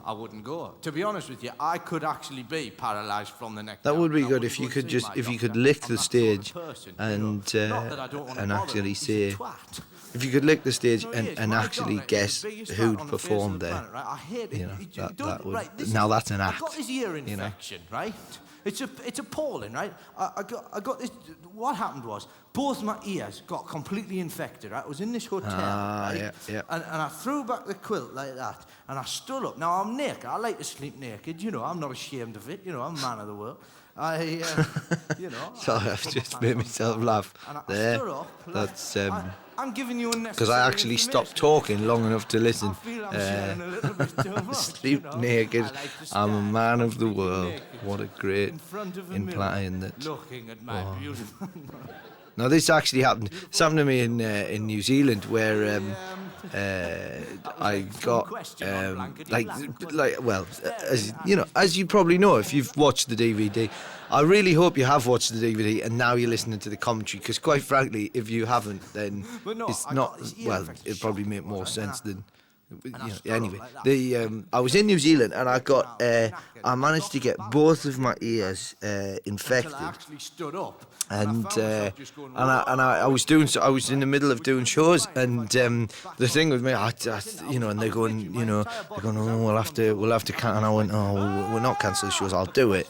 I wouldn't go. To be honest with you, I could actually be paralysed from the neck down. That would be And I good wouldn't if you go could see just my if you could doctor. lick I'm the that sort of stage person, and Not that I don't wanna bother actually him, he's a say, twat. if you could lick the stage So he is. and My actually God, guess the biggest who'd twat on the face of performed the there. planet, right? I hate it. You know, Don't- that would. right, this Now is- that's an I've got act. this ear you know. infection, right? It's appalling, right? I got this. What happened was both my ears got completely infected. Right? I was in this hotel, right? Yeah. And I threw back the quilt like that, and I stood up. Now I'm naked. I like to sleep naked. You know, I'm not ashamed of it. You know, I'm a man of the world. You know. Sorry, I've just made myself laugh And I there. stood up. That's I'm giving you unnecessary because I actually stopped information. talking long enough to listen. I feel I'm sharing a little bit too much. Sleep you know? naked. I like to I'm a stand man of the completely world. naked What a great in front of a implying mirror, that. looking at my beautiful. Now this actually happened. It's happened to me in New Zealand where I got as you know, as you probably know if you've watched the DVD. I really hope you have watched the DVD and now you're listening to the commentary, because quite frankly, if you haven't, then But no, it's I not. got this ear Well, infection it'd probably shock, make more right? sense than. You know, stood anyway, up like that. I was in New Zealand and I got I managed to get both of my ears infected. Until I actually stood up. And I found myself just going, I was doing so. I was in the middle of doing shows, and the thing with me, and they're going, oh, we'll have to cancel. And I went, oh, we'll not cancel the shows. I'll do it,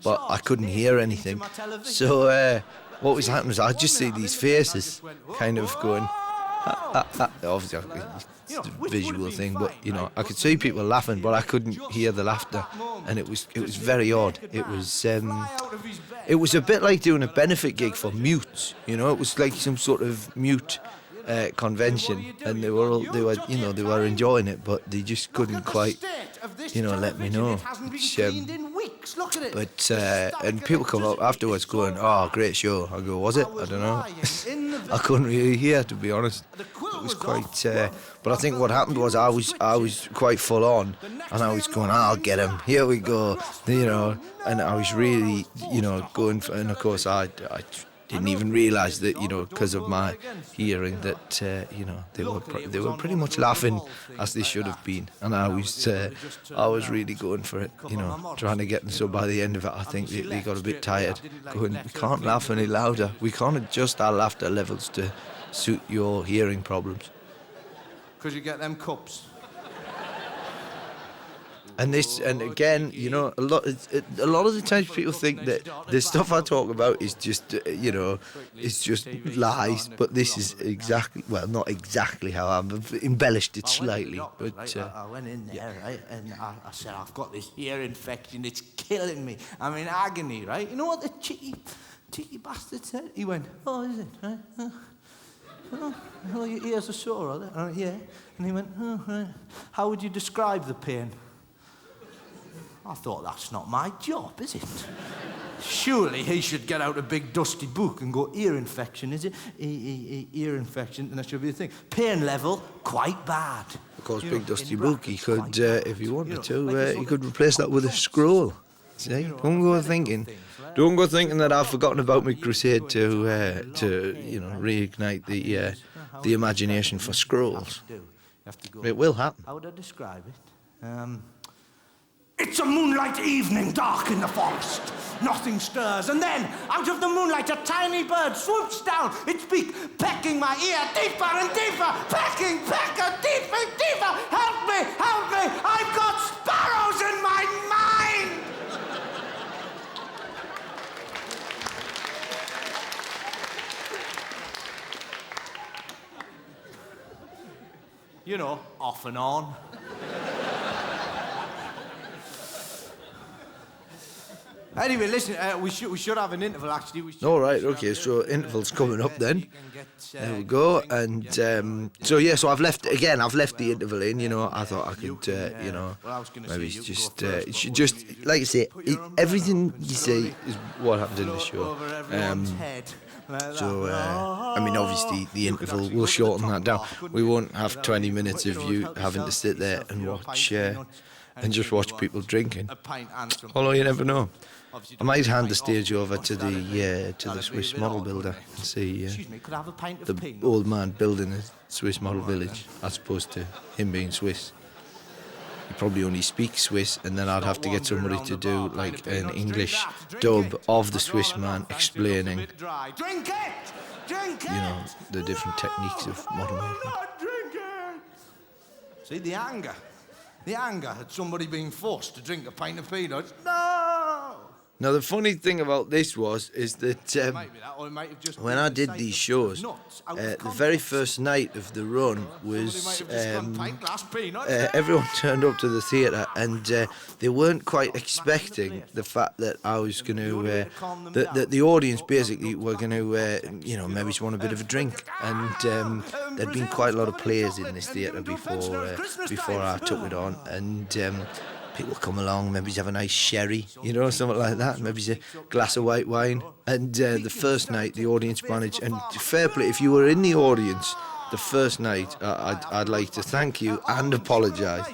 but I couldn't hear anything. So what was happening was I'd just see these faces, kind of going. Obviously, it's a visual thing, but I could see people laughing, but I couldn't hear the laughter, and it was very odd. It was a bit like doing a benefit gig for mutes. It was like some sort of mute convention, and they were enjoying it, but they just couldn't quite let me know. But and people come up afterwards going, "Oh, great show." I go, "Was it?" I don't know. I couldn't really hear, to be honest. It was quite. But I think what happened was I was quite full on, and I was going, "I'll get him. Here we go," and I was really going for. And of course, I didn't even realise that because of my hearing that they were pretty much laughing as they should have been, and I was really going for it, trying to get them. So by the end of it, I think they got a bit tired, going, "We can't laugh any louder. We can't adjust our laughter levels to suit your hearing problems." Could you get them cups? And again, you know, a lot of the times people think that the stuff I talk about is just, you know, it's just lies. But this is exactly, well, not exactly how I've embellished it slightly. But I went in there, right, and I said, I've got this ear infection. It's killing me. I'm in agony, right? You know what the cheeky bastard said? He went, oh, is it? Right? Oh, your ears are sore, are they? I went, yeah. And he went, oh, right. How would you describe the pain? I thought, that's not my job, is it? Surely he should get out a big dusty book and go, ear infection, is it? Ear infection, and that should be the thing. Pain level, quite bad. Of course, big dusty book, he could, if he wanted to, he could replace that with a scroll. See? Don't go thinking that I've forgotten about my crusade to you know, reignite the imagination for scrolls. It will happen. How would I describe it? It's a moonlight evening, dark in the forest. Nothing stirs, and then, out of the moonlight, a tiny bird swoops down, its beak pecking my ear deeper and deeper, pecker, deeper. Help me! I've got sparrows in my mind! You know, off and on. Anyway, listen, we should have an interval, actually. All right, okay, so interval's coming up then. There we go. And so I've left the interval in, you know. I thought I could, you know, maybe it's just, like I say, everything you say is what happened in the show. I mean, obviously, the interval will shorten that down. We won't have 20 minutes of you having to sit there and watch, and just watch people drinking. Although you never know. I might hand the stage over to the Swiss model builder and see the old man building a Swiss model village, as opposed to him being Swiss. He probably only speaks Swiss, and then I'd have to get somebody to do like an English dub of the Swiss man explaining, you know, the different techniques of model making. See, the anger at somebody being forced to drink a pint of peanuts. No! Now, the funny thing about this is that when I did these shows, the very first night of the run was everyone turned up to the theatre, and they weren't quite expecting the fact that I was going to, that the audience basically were going to, you know, maybe just want a bit of a drink. And there'd been quite a lot of players in this theatre before I took it on, and people come along, maybe have a nice sherry, you know, something like that, maybe a glass of white wine. And the first night, the audience managed, and fair play, if you were in the audience the first night, I'd like to thank you and apologise.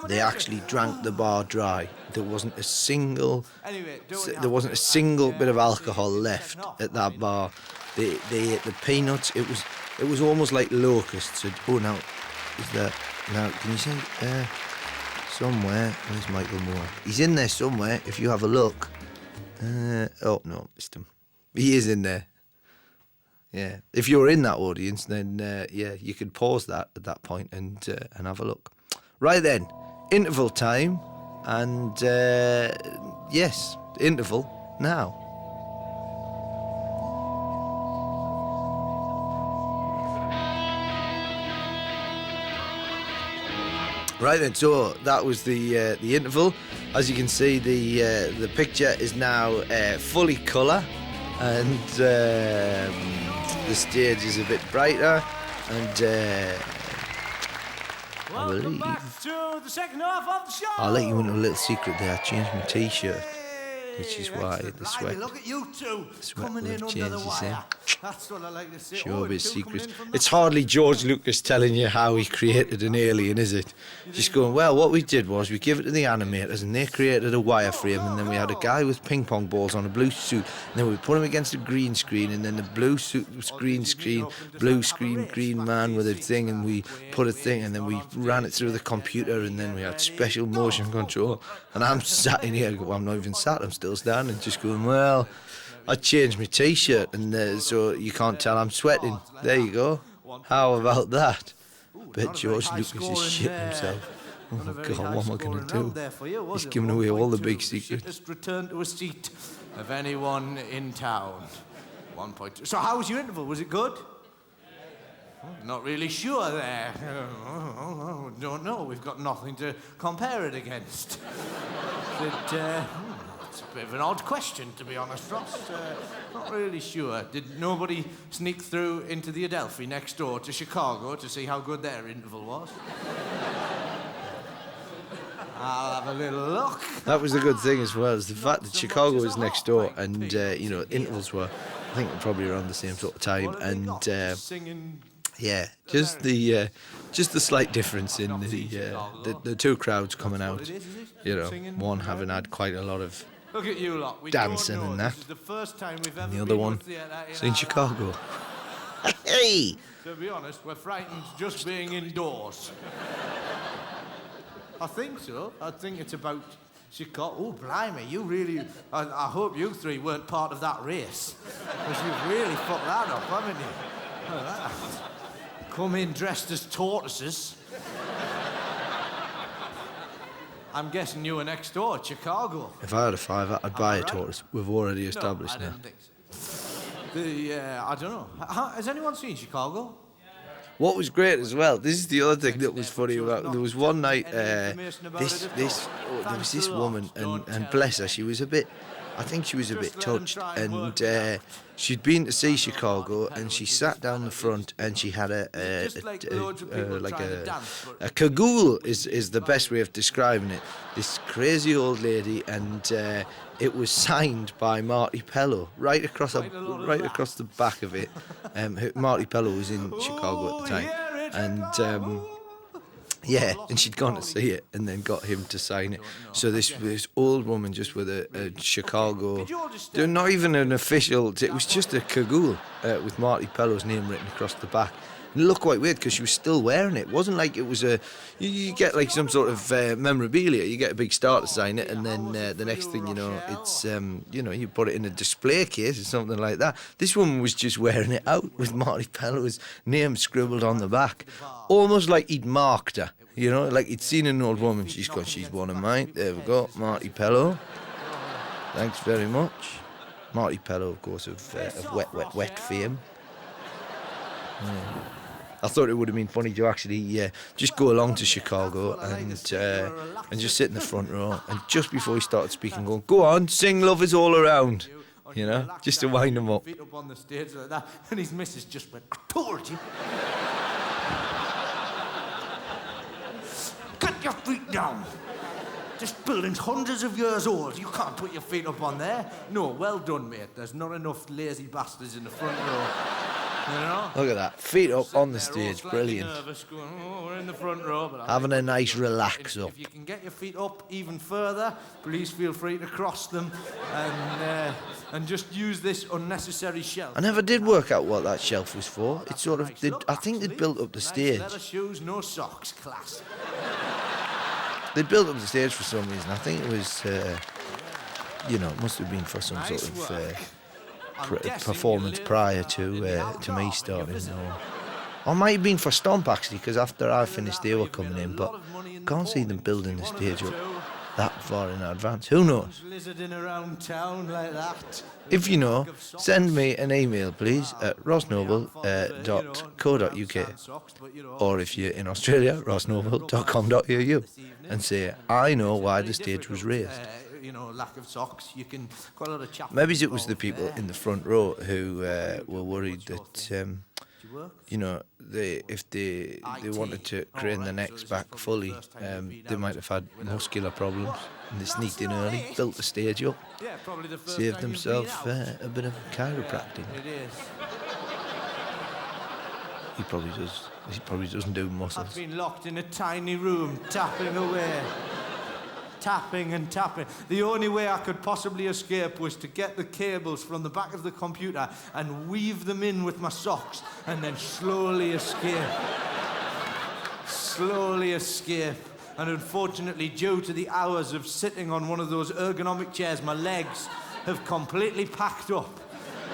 They actually drank the bar dry. There wasn't a single bit of alcohol left at that bar. They ate the peanuts. It was almost like locusts. Oh, now can you see? Somewhere, where's Michael Moore? He's in there somewhere, if you have a look. Oh, no, missed him. He is in there. Yeah. If you're in that audience, then, you could pause that at that point and have a look. Right then, interval time. And, yes, interval now. Right then, so that was the interval. As you can see, the picture is now fully colour, and the stage is a bit brighter, and I believe to the second half of the show. I'll let you in a little secret there. I changed my t-shirt, which is why the sweat. Look at you two Coming in under the wire. That's what I like to see. Show a bit of secrets. It's hardly George Lucas telling you how he created an alien, is it? Just going, well, what we did was we gave it to the animators and they created a wireframe, and then we had a guy with ping pong balls on a blue suit, and then we put him against a green screen, and then the blue suit was green screen, green man with a thing, and we put a thing, and then we ran it through the computer, and then we had special motion control. And I'm sat in here, well, I'm not even sat, I'm still standing, just going, well, I changed my t-shirt, and so you can't tell I'm sweating. There you go. How about that? Bet George Lucas is shitting himself. Not a very God, high what am I scoring gonna do? round there for you, was He's it? giving away all the 1.2. big secrets. Shittest return to a seat of anyone in town. 1.2. So how was your interval? Was it good? Not really sure there. Don't know. We've got nothing to compare it against. It's a bit of an odd question, to be honest, Ross. Not really sure. Did nobody sneak through into the Adelphi next door to Chicago to see how good their interval was? I'll have a little look. That was the good thing as well, is the fact that Chicago was next door and, you know, intervals were, I think, probably around the same sort of time. And, Singing. yeah, just the slight difference in the two crowds coming out. You know, one having had quite a lot of Look at you lot. We dancing don't know. and that. This is the first time we've ever And the other been one to theatre is in Chicago. Hey! To be honest, we're frightened just being indoors. I think so. I think it's about Chicago. Oh, blimey, you really... I hope you three weren't part of that race. Because you've really fucked that up, haven't you? Look at that. Come in dressed as tortoises. I'm guessing you were next door, Chicago. If I had a fiver, I'd buy a tortoise. We've already established no, I now. didn't think so. I don't know. Has anyone seen Chicago? What was great as well, this is the other thing that was funny about, there was one night, there was this woman, and bless her, she was a bit, I think she was a bit touched, and she'd been to see Chicago, and she sat down the front, and she had a cagoule is the best way of describing it. This crazy old lady, and it was signed by Marty Pello right across the back of it. Marty Pello was in Chicago at the time, and yeah, and she'd gone to see it and then got him to sign it. So this old woman just with a Chicago, not even an official, it was just a cagoule with Marty Pello's name written across the back. And it looked quite weird because she was still wearing it. It wasn't like it was you get like some sort of memorabilia. You get a big star to sign it, and then the next thing you know, it's you know, you put it in a display case or something like that. This woman was just wearing it out with Marty Pello's name scribbled on the back, almost like he'd marked her. You know, like he'd seen an old woman. She's gone, she's one of mine. There we go, Marty Pello. Thanks very much. Marty Pello, of course, of wet fame. Yeah. I thought it would have been funny to actually just go along to Chicago and just sit in the front row, and just before he started speaking, go on, sing "Love Is All Around," you know, just to wind him up. Feet up on the stage like that, and his missus just went, "I told you." Get your feet down. This building's hundreds of years old. You can't put your feet up on there. No, well done, mate. There's not enough lazy bastards in the front row. You know? Look at that, feet up on the stage, brilliant. Nervous, going, oh, we're in the front row, but Having a nice relax up. If you can get your feet up even further, please feel free to cross them and just use this unnecessary shelf. I never did work out what that shelf was for. It sort of did. I think they'd built up the stage. Leather shoes, no socks, class. They built up the stage for some reason. I think it was, you know, it must have been for some sort of performance prior to me starting. Or it might have been for Stomp, actually, because after I finished they were coming in, but I can't see them building the stage up that far in advance. Who knows? Around town like that. If you know, send me an email, please, at rossnoble.co.uk, or if you're in Australia, rossnoble.com.au, and say, I know why the stage was raised. You know, lack of socks. You can quite a lot of chat. Maybe it was the people in the front row who were worried that, you know, if they wanted to crane their necks back fully, they might have had muscular problems, and they sneaked in early, built the stage up, saved themselves a bit of chiropractic. It is. He probably doesn't do muscles. I've been locked in a tiny room, tapping away. Tapping and tapping. The only way I could possibly escape was to get the cables from the back of the computer and weave them in with my socks and then slowly escape. Slowly escape. And unfortunately, due to the hours of sitting on one of those ergonomic chairs, my legs have completely packed up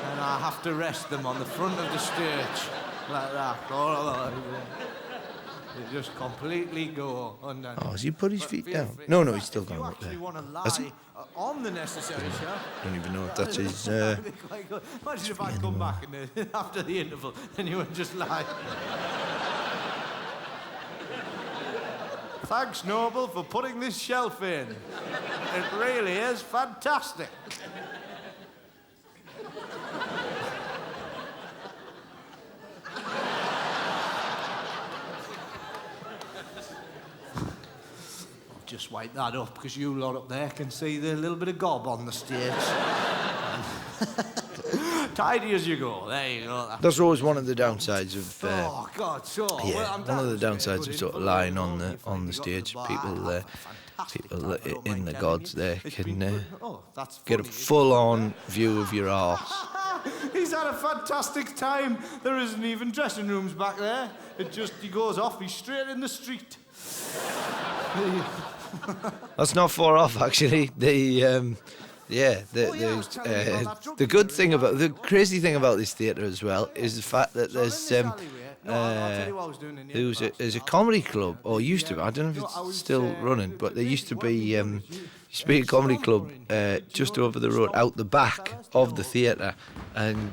and I have to rest them on the front of the stage like that. They just completely go undone. Oh, has he put his But feet feel down? free. No, he's still If you going up there. actually want to Has he? lie on the necessary show. I don't even know if that's his... That'd be quite good. Imagine if I come back after the interval and you would just lie. Thanks, Noble, for putting this shelf in. It really is fantastic. Just wipe that up because you lot up there can see the little bit of gob on the stage. Tidy as you go. There you go. That's always one of the downsides of... Oh God, so yeah, well, I'm one of the glad downsides it's of good sort of info. lying Well, on the if you got stage. to the People bar, I have a fantastic people time, I don't in mind the telling gods you. there It's can been good. Oh, that's get a funny. full-on view of your arse. He's had a fantastic time. There isn't even dressing rooms back there. He goes off. He's straight in the street. That's not far off, actually. The good thing about the crazy thing about this theatre as well is the fact that there's there's a comedy club, or used to be. I don't know if it's still running, but there used to be a comedy club just over the road, out the back of the theatre, and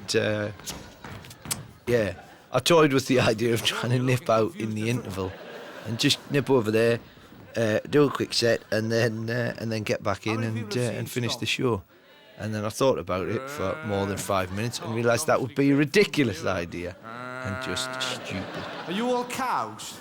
yeah, I toyed with the idea of trying to nip out in the interval and just nip over there. Do a quick set and then get back in and finish the show. And then I thought about it for more than 5 minutes and realised that would be a ridiculous idea and just stupid. Are you all cows?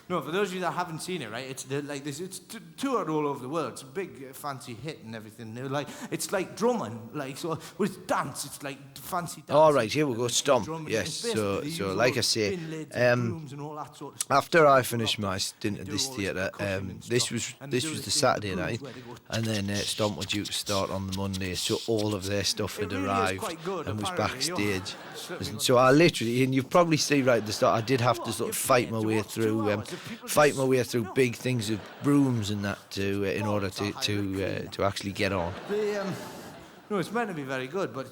No, for those of you that haven't seen it, right? It's like this. It's toured all over the world. It's a big, fancy hit and everything. They're like, it's like drumming, like so. With dance, it's like fancy dance. All right, here we go. Stomp. Drumming. Yes. It's basically So the like I usual say, bin lids and brooms and all that sort of stuff. after I finished my stint at They this do all this theatre, percussion and this stuff. was And they this do was this the thing with Saturday grooves night, where they go and then Stomp were due to start on the Monday. So all of their stuff had It really is arrived quite good, and was apparently. backstage. Certainly So I literally, and you probably see right at the start, I did have to sort of fight my way through, big things of brooms and that in order to actually get on. No, it's meant to be very good, but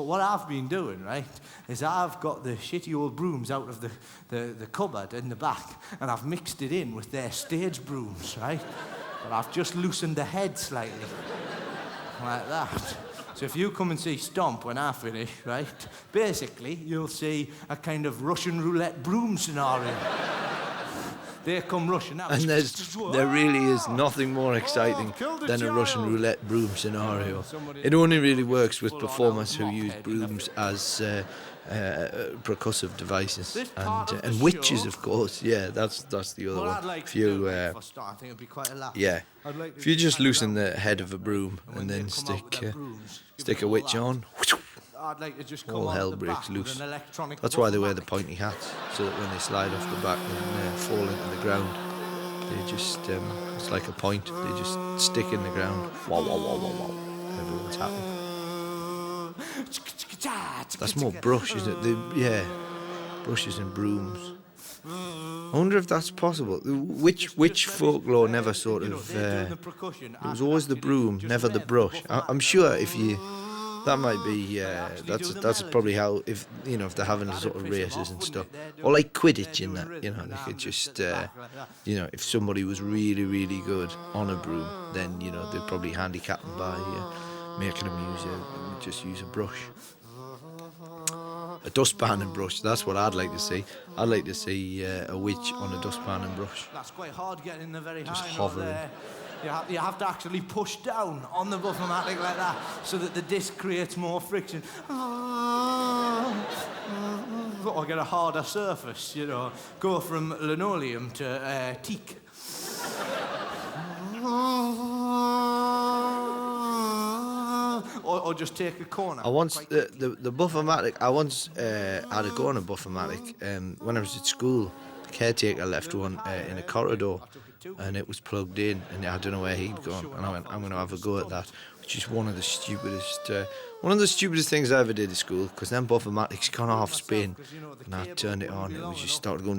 what I've been doing, right, is I've got the shitty old brooms out of the cupboard in the back, and I've mixed it in with their stage brooms, right? But I've just loosened the head slightly, like that. So if you come and see Stomp when I finish, right, basically you'll see a kind of Russian roulette broom scenario. They come rushing out. And there really is nothing more exciting than a Russian roulette broom scenario. It only really works with performers who use brooms as percussive devices, and witches, of course. Yeah, that's the other one. If you if you just loosen the head of a broom and then stick a witch on, I'd like to just come all out hell the breaks back with loose. an electronic That's why they wear the waffle pointy hats, so that when they slide off the back and fall into the ground, they just, it's like a point, they just stick in the ground. Wow, wow, wow, wow, wow. Everyone's happy. That's more brush, isn't it? Brushes and brooms. I wonder if that's possible. Which folklore never sort of... it was always the broom, never the brush. I'm sure if you... That might be, that's probably how, if they're having sort of races and stuff. Or like Quidditch in that, they could just, if somebody was really, really good on a broom, then, they'd probably handicap them by making them use a brush. A dustpan and brush, that's what I'd like to see. I'd like to see a witch on a dustpan and brush. That's quite hard getting in the very Just high note hovering. there. You have to actually push down on the buffomatic like that so that the disc creates more friction. Or get a harder surface, Go from linoleum to teak. Or just take a corner. I once the buffomatic. I once had a go on a buffomatic. When I was at school, the caretaker left one in a corridor, and it was plugged in, and I don't know where he'd gone. And I went, I'm going to have a go at that, which is one of the stupidest things I ever did at school. Because then buffomatics gone off spin, and I turned it on, and it just started going,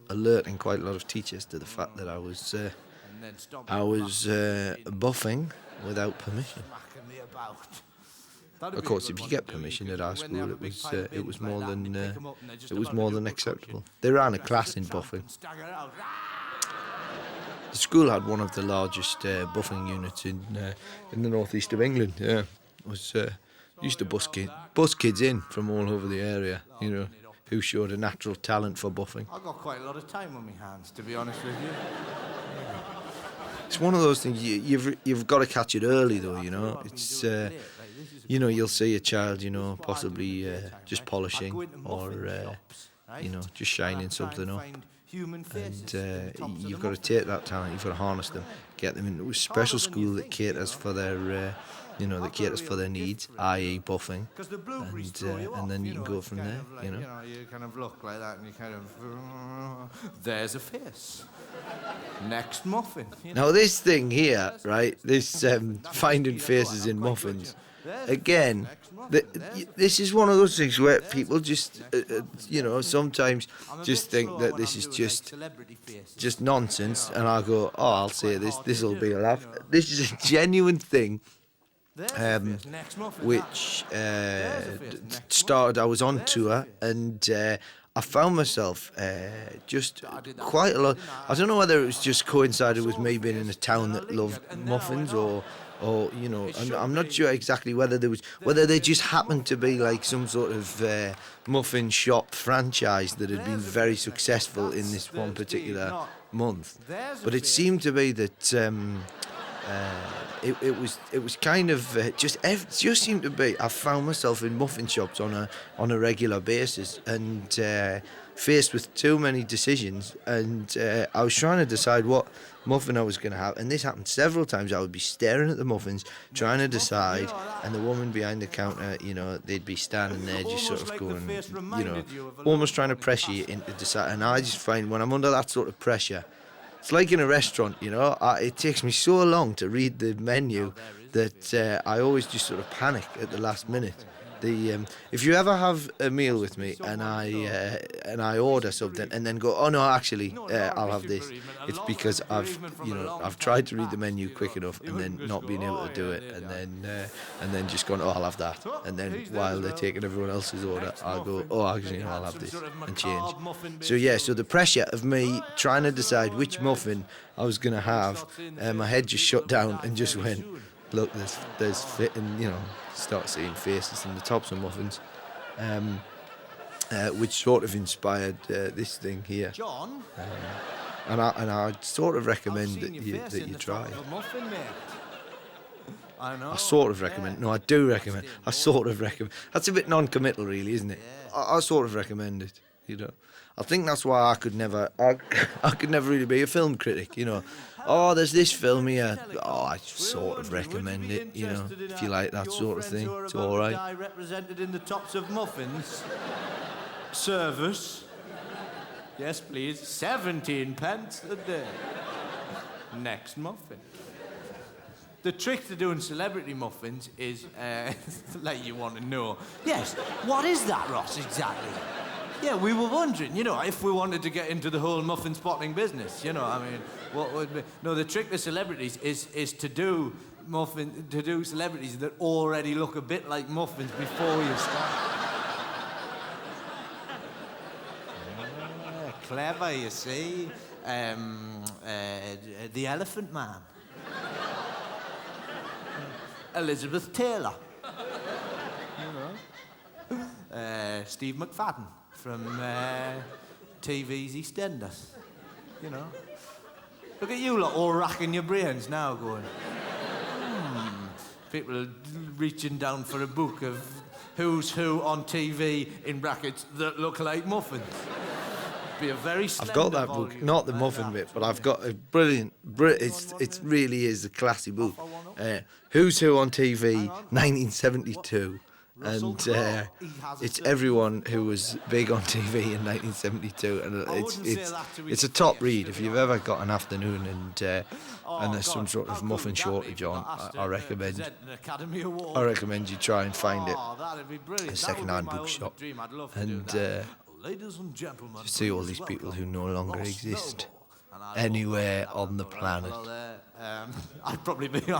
alerting quite a lot of teachers to the fact that I was buffing without permission. Smacking me about. Of course, if you get permission at our school, it was more than acceptable. They ran a class in buffing. The school had one of the largest buffing units in the northeast of England. Yeah, it was used to bus kids in from all over the area. You know, who showed a natural talent for buffing. I've got quite a lot of time on my hands, to be honest with you. It's one of those things you've got to catch it early, though. You know, it's you know, you'll see a child, you know, possibly just polishing or you know, just shining something up. And you've got to take that talent, you've got to harness them, get them into a special school that caters for their, you know, that caters for their needs, i.e. buffing, and then you can go from there, you know. You kind of look like that and you kind of, there's a face. Next muffin. Now this thing here, right, this finding faces in muffins, again, this is one of those things where people just, you know, sometimes just think that this is just nonsense, and I go, oh, I'll say this will be a laugh. This is a genuine thing, which started. I was on tour, and I found myself just quite a lot. I don't know whether it was just coincided with me being in a town that loved muffins, or you know, I'm not sure exactly whether they just happened to be like some sort of muffin shop franchise that had been very successful in this one particular month. But it seemed to be that it was kind of just seemed to be. I found myself in muffin shops on a regular basis, and faced with too many decisions, and I was trying to decide what muffin I was going to have, and this happened several times. I would be staring at the muffins, trying to decide, and the woman behind the counter, you know, they'd be standing there just sort of going, you know, almost trying to pressure you into decide. And I just find when I'm under that sort of pressure, it's like in a restaurant, you know, it takes me so long to read the menu that I always just sort of panic at the last minute. If you ever have a meal with me and I order something and then go, oh no, actually I'll have this, it's because I've tried to read the menu quick enough and then not been able to do it, and then just gone, oh, I'll have that, and then while they're taking everyone else's order, I'll go, oh, actually no, I'll have this, and change. So yeah, so the pressure of me trying to decide which muffin I was gonna have, my head just shut down and just went, look, there's fit, and you know, start seeing faces in the tops of muffins, which sort of inspired this thing here. John, and I'd sort of recommend that you try. I know. I sort of recommend. No, I do recommend. I sort of recommend. That's a bit non-committal, really, isn't it? I sort of recommend it. You know, I think that's why I could never really be a film critic. You know. Oh, there's this film here. Oh, I sort of recommend it, you know, if you like that sort of thing. It's all right. Guy represented in the tops of muffins. Service. Yes, please. 17 pence a day. Next muffin. The trick to doing celebrity muffins is, like you want to know. Yes, what is that, Ross, exactly? Yeah, we were wondering, you know, if we wanted to get into the whole muffin spotting business, you know, I mean, what would be... No, the trick with celebrities is to do celebrities that already look a bit like muffins before you start. Clever, you see. The Elephant Man. Elizabeth Taylor. You know. Steve McFadden from TV's EastEnders. You know. Look at you lot all racking your brains now going, People reaching down for a book of who's who on TV, in brackets, that look like muffins. Be a very I've got that book, not the muffin bit, but I've got a brilliant, it really is a classy book. Who's Who on TV, 1972. And it's everyone who was big on TV in 1972, and it's a top read. If you've ever got an afternoon and there's some sort of muffin shortage on, I recommend you try and find it in a second-hand bookshop, and you see all these people who no longer exist anywhere on the planet. I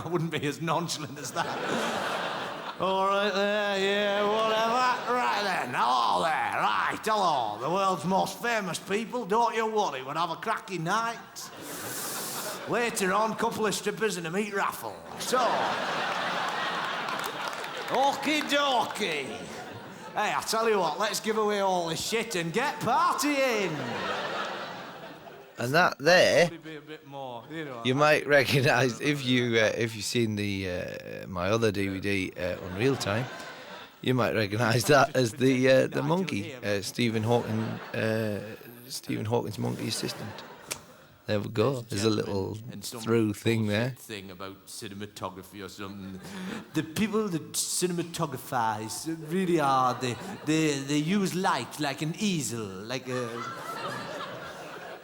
wouldn't be as nonchalant as that. All right there, yeah, whatever. Right then, hello there, right, hello. The world's most famous people, don't you worry, we'll have a cracking night. Later on, couple of strippers and a meat raffle. So, okie dokie. Hey, I tell you what, let's give away all this shit and get partying. And that there, Be a bit more, you might recognise if you've seen the my other DVD on Real Time, you might recognise that as the monkey, Stephen Hawking's monkey assistant. There we go. There's a little through thing there. Thing about cinematography or something. The people that cinematographers really are. They use light like an easel, like a.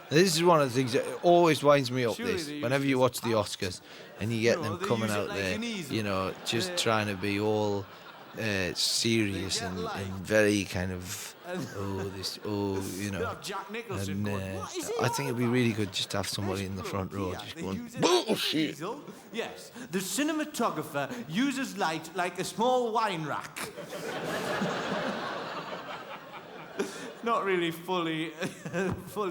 This is one of the things that always winds me up. This, whenever you watch the Oscars and you get them coming out there, you know, just trying to be all serious and very kind of you know. And I think it'd be really good just to have somebody in the front row just going bullshit. Yes, the cinematographer uses light like a small wine rack. Not really fully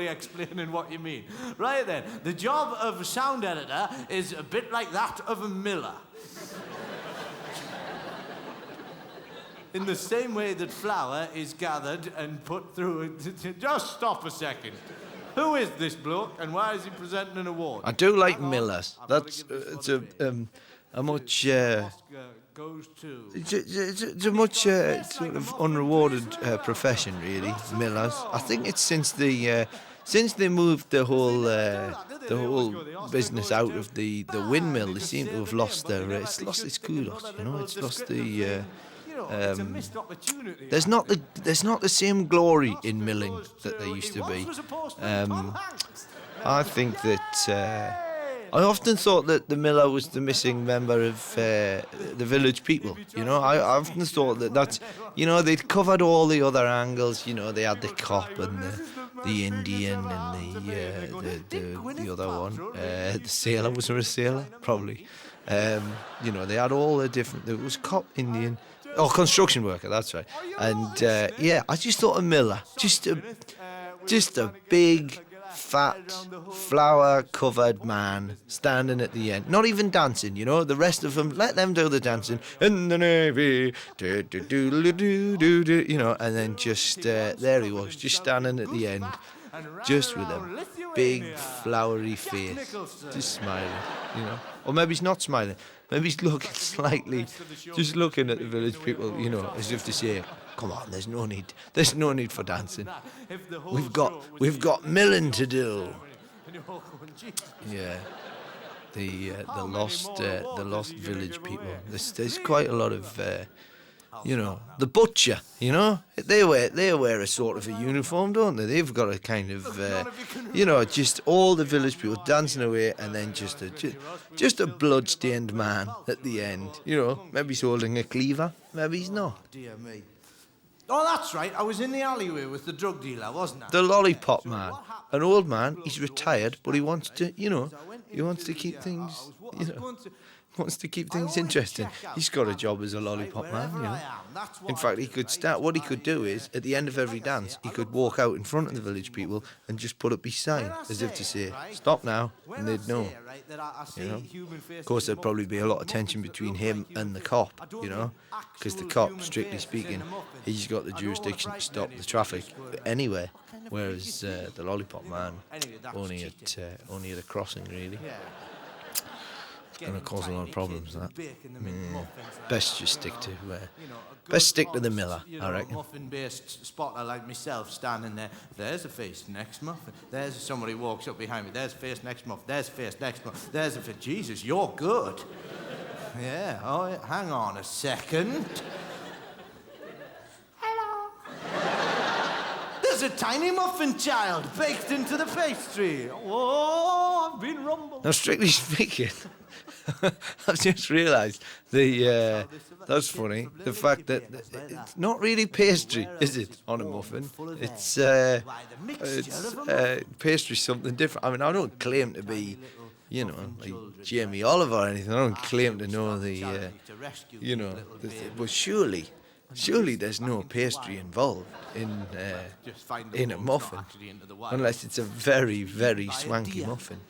explaining what you mean. Right then, the job of a sound editor is a bit like that of a miller. In the same way that flour is gathered and put through it. Just stop a second. Who is this bloke and why is he presenting an award? I do like millers. That's it's a much goes to. it's a much sort of unrewarded profession, really. Millers. I think it's since they moved the whole business out of the windmill, they seem to have lost it's lost its kudos. You know, it's lost the. It's a missed opportunity. There's not the same glory in milling that there used to be. I think that I often thought that the miller was the missing member of the village people. You know, I often thought that's, you know, they'd covered all the other angles. You know, they had the cop and the Indian and the other one, the sailor. Was there a sailor? Probably. You know, they had all the different. There was cop, Indian. Oh, construction worker, that's right. And yeah, I just thought a miller, just a big, fat, flour-covered man standing at the end, not even dancing. You know, the rest of them, let them do the dancing. In the navy, do do do do do do. You know, and then just there he was, just standing at the end, just with a big, flowery face, just smiling. You know, or maybe he's not smiling. Maybe he's looking slightly, just looking at the village people, you know, as if to say, "Come on, there's no need for dancing. We've got milling to do." Yeah, the lost village people. There's quite a lot of, you know, the butcher. You know, they wear a sort of a uniform, don't they? They've got a kind of, you know, just all the village people dancing away, and then just a blood-stained man at the end. You know, maybe he's holding a cleaver, maybe he's not. Dear me. Oh, that's right. I was in the alleyway with the drug dealer, wasn't I? The lollipop man, an old man. He's retired, but he wants to, you know, he wants to keep things, you know. Wants to keep things interesting. He's got a job as a lollipop man, you know. In fact, he could start. What he could do is, at the end of every dance, he could walk out in front of the village people and just put up his sign, as if to say, "Stop now," and they'd know. You know. Of course, there'd probably be a lot of tension between him and the cop, you know, because the cop, strictly speaking, he's got the jurisdiction to stop the traffic anyway, whereas the lollipop man only at a crossing, really. Going to cause a lot of problems, that. Best just stick to the miller, I reckon. Muffin-based spotter like myself standing there. There's a face next muffin. There's somebody walks up behind me. There's a face next muffin. There's a face next muffin. There's a face. Jesus, you're good. Yeah. Oh, yeah. Hang on a second. Hello. There's a tiny muffin child baked into the pastry. Whoa, I've been rumbled. Now, strictly speaking, I've just realised that's funny. The fact that it's not really pastry, is it, on a muffin? It's pastry something different. I mean, I don't claim to be, you know, like Jamie Oliver or anything. I don't claim to know the, you know, but surely there's no pastry involved in a muffin, unless it's a very, very swanky muffin.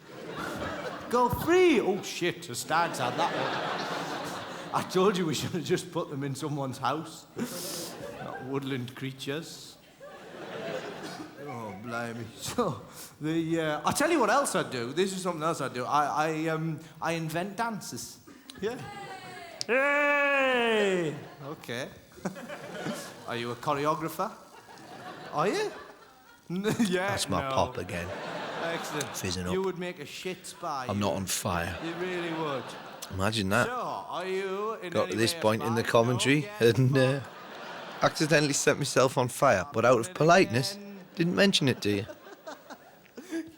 Go free! Oh shit, the stags had that one. I told you we should have just put them in someone's house. Not woodland creatures. Oh, blimey. So, I'll tell you what else I do. This is something else I do. I invent dances. Yeah. Hey! Okay. Are you a choreographer? Are you? Yeah. That's my pop again. Excellent. Fizzing up. You would make a shit spy. I'm not on fire. You really would. Imagine that. So, are you in Got any to this way a point in the spy? commentary No? and accidentally set myself on fire, but out of politeness, didn't mention it to you.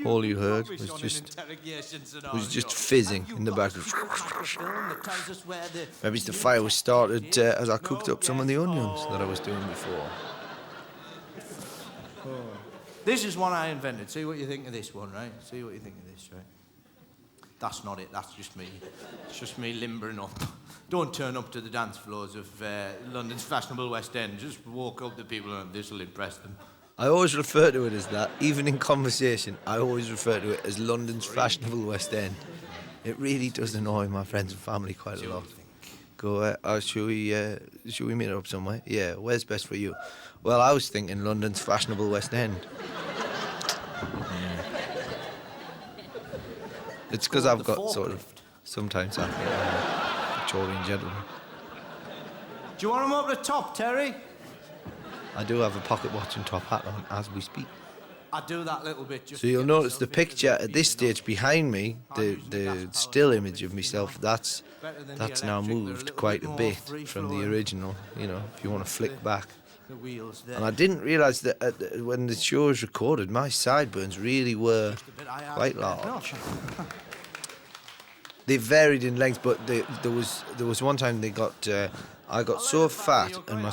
All you heard was just fizzing in the background. Maybe the fire was started as I cooked up some of the onions that I was doing before. This is one I invented. See what you think of this one, right? See what you think of this, right? That's not it. That's just me. It's just me limbering up. Don't turn up to the dance floors of London's fashionable West End. Just walk up to people and this will impress them. I always refer to it as that, even in conversation. I always refer to it as London's fashionable West End. It really does annoy my friends and family quite a lot. Go, should we meet up somewhere? Yeah, where's best for you? Well, I was thinking London's fashionable West End. It's because I've got sort of, sometimes I think I'm a Victorian gentleman. Do you want them up the top, Terry? I do have a pocket watch and top hat on as we speak. I do that little bit just So you'll notice the picture at this stage behind me, the still image of myself, that's now moved quite a bit from the original, you know, if you want to flick back. the wheels there. And I didn't realise that when the show was recorded, my sideburns really were quite large. They varied in length, but there was one time they got I got so fat and my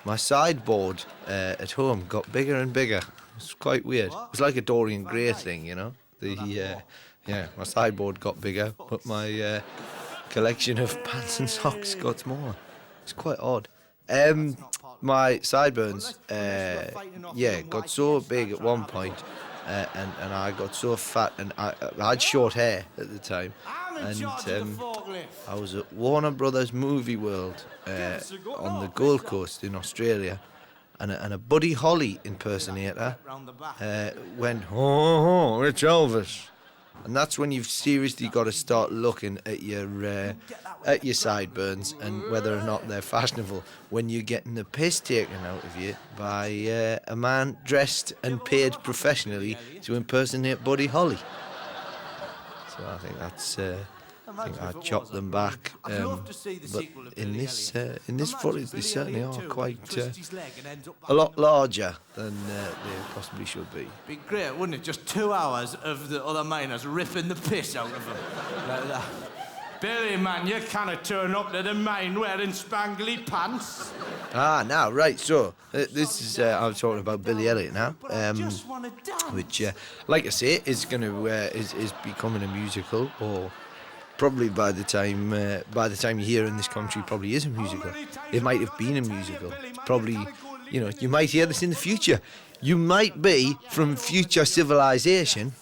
my sideboard at home got bigger and bigger. It's quite weird. It was like a Dorian Gray thing, you know. My sideboard got bigger, but my collection of pants and socks got smaller. It's quite odd. My sideburns, got so big at one point, and I got so fat, and I had short hair at the time, and I was at Warner Brothers Movie World on the Gold Coast in Australia, and a Buddy Holly impersonator went, "Oh, it's Elvis." And that's when you've seriously got to start looking at your sideburns and whether or not they're fashionable when you're getting the piss taken out of you by a man dressed and paid professionally to impersonate Buddy Holly. So I think I chopped them back. But in this footage, they certainly are quite a lot larger than they possibly should be. Be great, wouldn't it? Just 2 hours of the other miners ripping the piss out of them. Like that. Billy, man, you can't turn up to the mine wearing spangly pants. Now, right, so, this is, I'm talking about Billy Elliot now, which, like I say, is becoming a musical, or probably by the time you're here in this country, probably is a musical. It might have been a musical. Probably, you might hear this in the future. You might be from future civilization,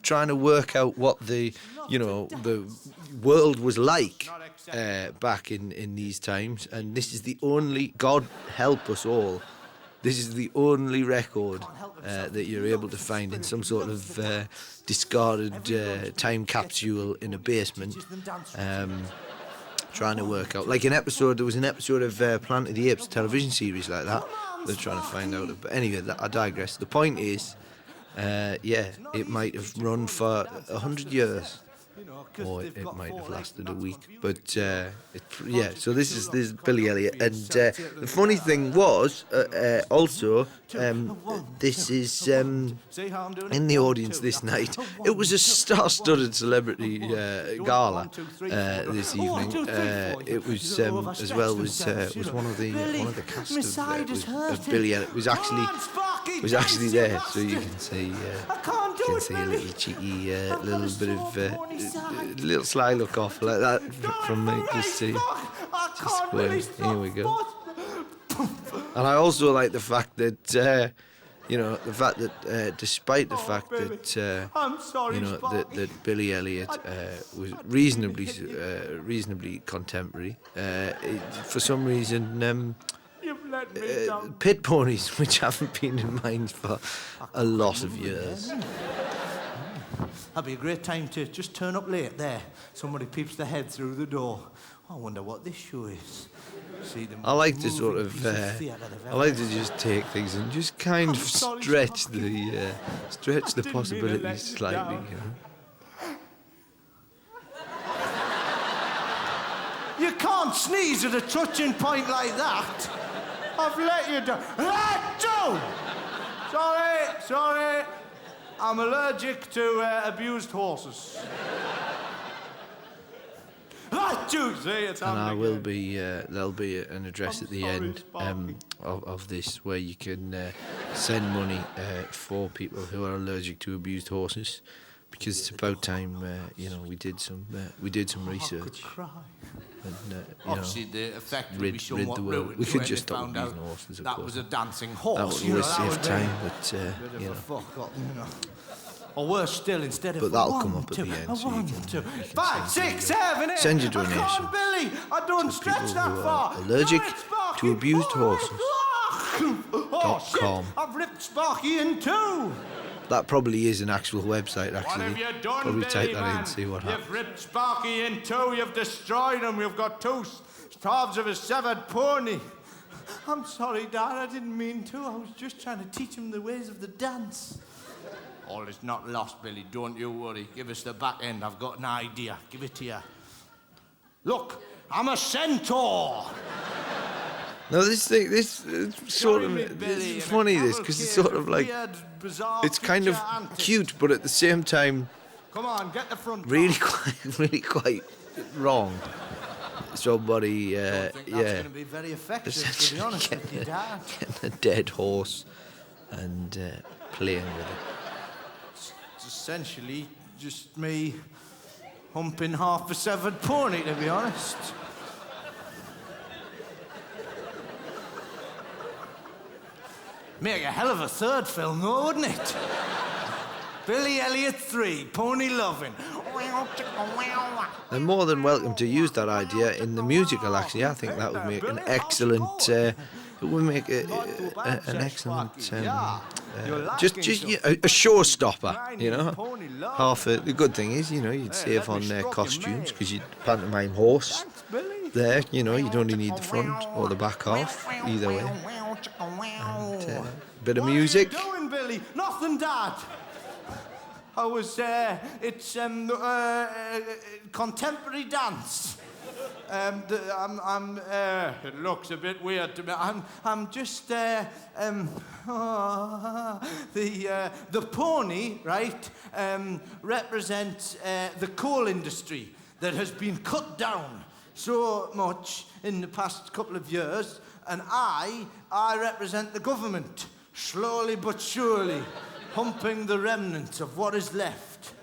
trying to work out what the world was like back in these times. And this is the only, God help us all, this is the only record that you're able to find in some sort of discarded time capsule in a basement, trying to work out. Like there was an episode of Planet of the Apes, a television series like that. They're trying to find out. But anyway, I digress. The point is, it might have run for 100 years. or it might have lasted a week. But yeah, so this is Billy Elliot, and the funny thing was also this is in the audience this night. It was a star-studded celebrity gala this evening. It was as well was one of the cast of Billy Elliot was actually there, so you can see a little cheeky little bit of little sly look off like that from me. Just going, here we go. And I also like the fact that despite the fact that that Billy Elliot was reasonably contemporary, for some reason pit ponies, which haven't been in mind for a lot of years. That'd be a great time to just turn up late there. Somebody peeps their head through the door. I wonder what this show is. I like to sort of, I like to just take things and just kind of stretch the possibilities slightly, you know. You can't sneeze at a touching point like that. I've let you down. Let go! Sorry. I'm allergic to abused horses. And I will be. There'll be an address at the end of this where you can send money for people who are allergic to abused horses, because it's about time. We did some research. And, obviously, the effect would rid be somewhat the world. ruined We could when just they stop found abusing out horses. Of that course. was a dancing That horse. would save time, but Bit of a fuck up, Or worse still, instead of But that'll one, come up at two, the end, a so you one, can- two, you can 5, 6, 7, 8. send your donation I can't, Billy. I don't to stretch people that who far. are allergic Do it, Sparky. to abused horses. Oh, shit. .com. I've ripped Sparky in two. That probably is an actual website, What actually. have you done, Probably Billy, type that in man? and see what You've happens. ripped Sparky in two. You've destroyed him. You've got two halves of a severed pony. I'm sorry, Dad. I didn't mean to. I was just trying to teach him the ways of the dance. All is not lost, Billy. Don't you worry. Give us the back end. I've got an idea. Give it to you. Look, I'm a centaur. No, this sort of, it's funny, because it's sort of like, it's kind of cute, but at the same time, Come on, get the front. really quite wrong. Somebody, I think that's going to be very effective, to be honest with you, Dad. getting a dead horse and playing with it. It's essentially just me humping half a severed pony, to be honest. Make a hell of a third film, though, wouldn't it? Billy Elliot 3, Pony Loving. They're more than welcome to use that idea in the musical. Actually, I think that would make an excellent. It would make an excellent. Just a showstopper. You know, half a. The good thing is, you'd save on their costumes because you'd pantomime horse. There, you only need the front or the back half, either way. And, bit of music. What are you doing, Billy? Nothing, Dad. I was, it's contemporary dance. It looks a bit weird to me. I'm just, the pony, right, represents the coal industry that has been cut down so much in the past couple of years, and I represent the government, slowly but surely, humping the remnants of what is left.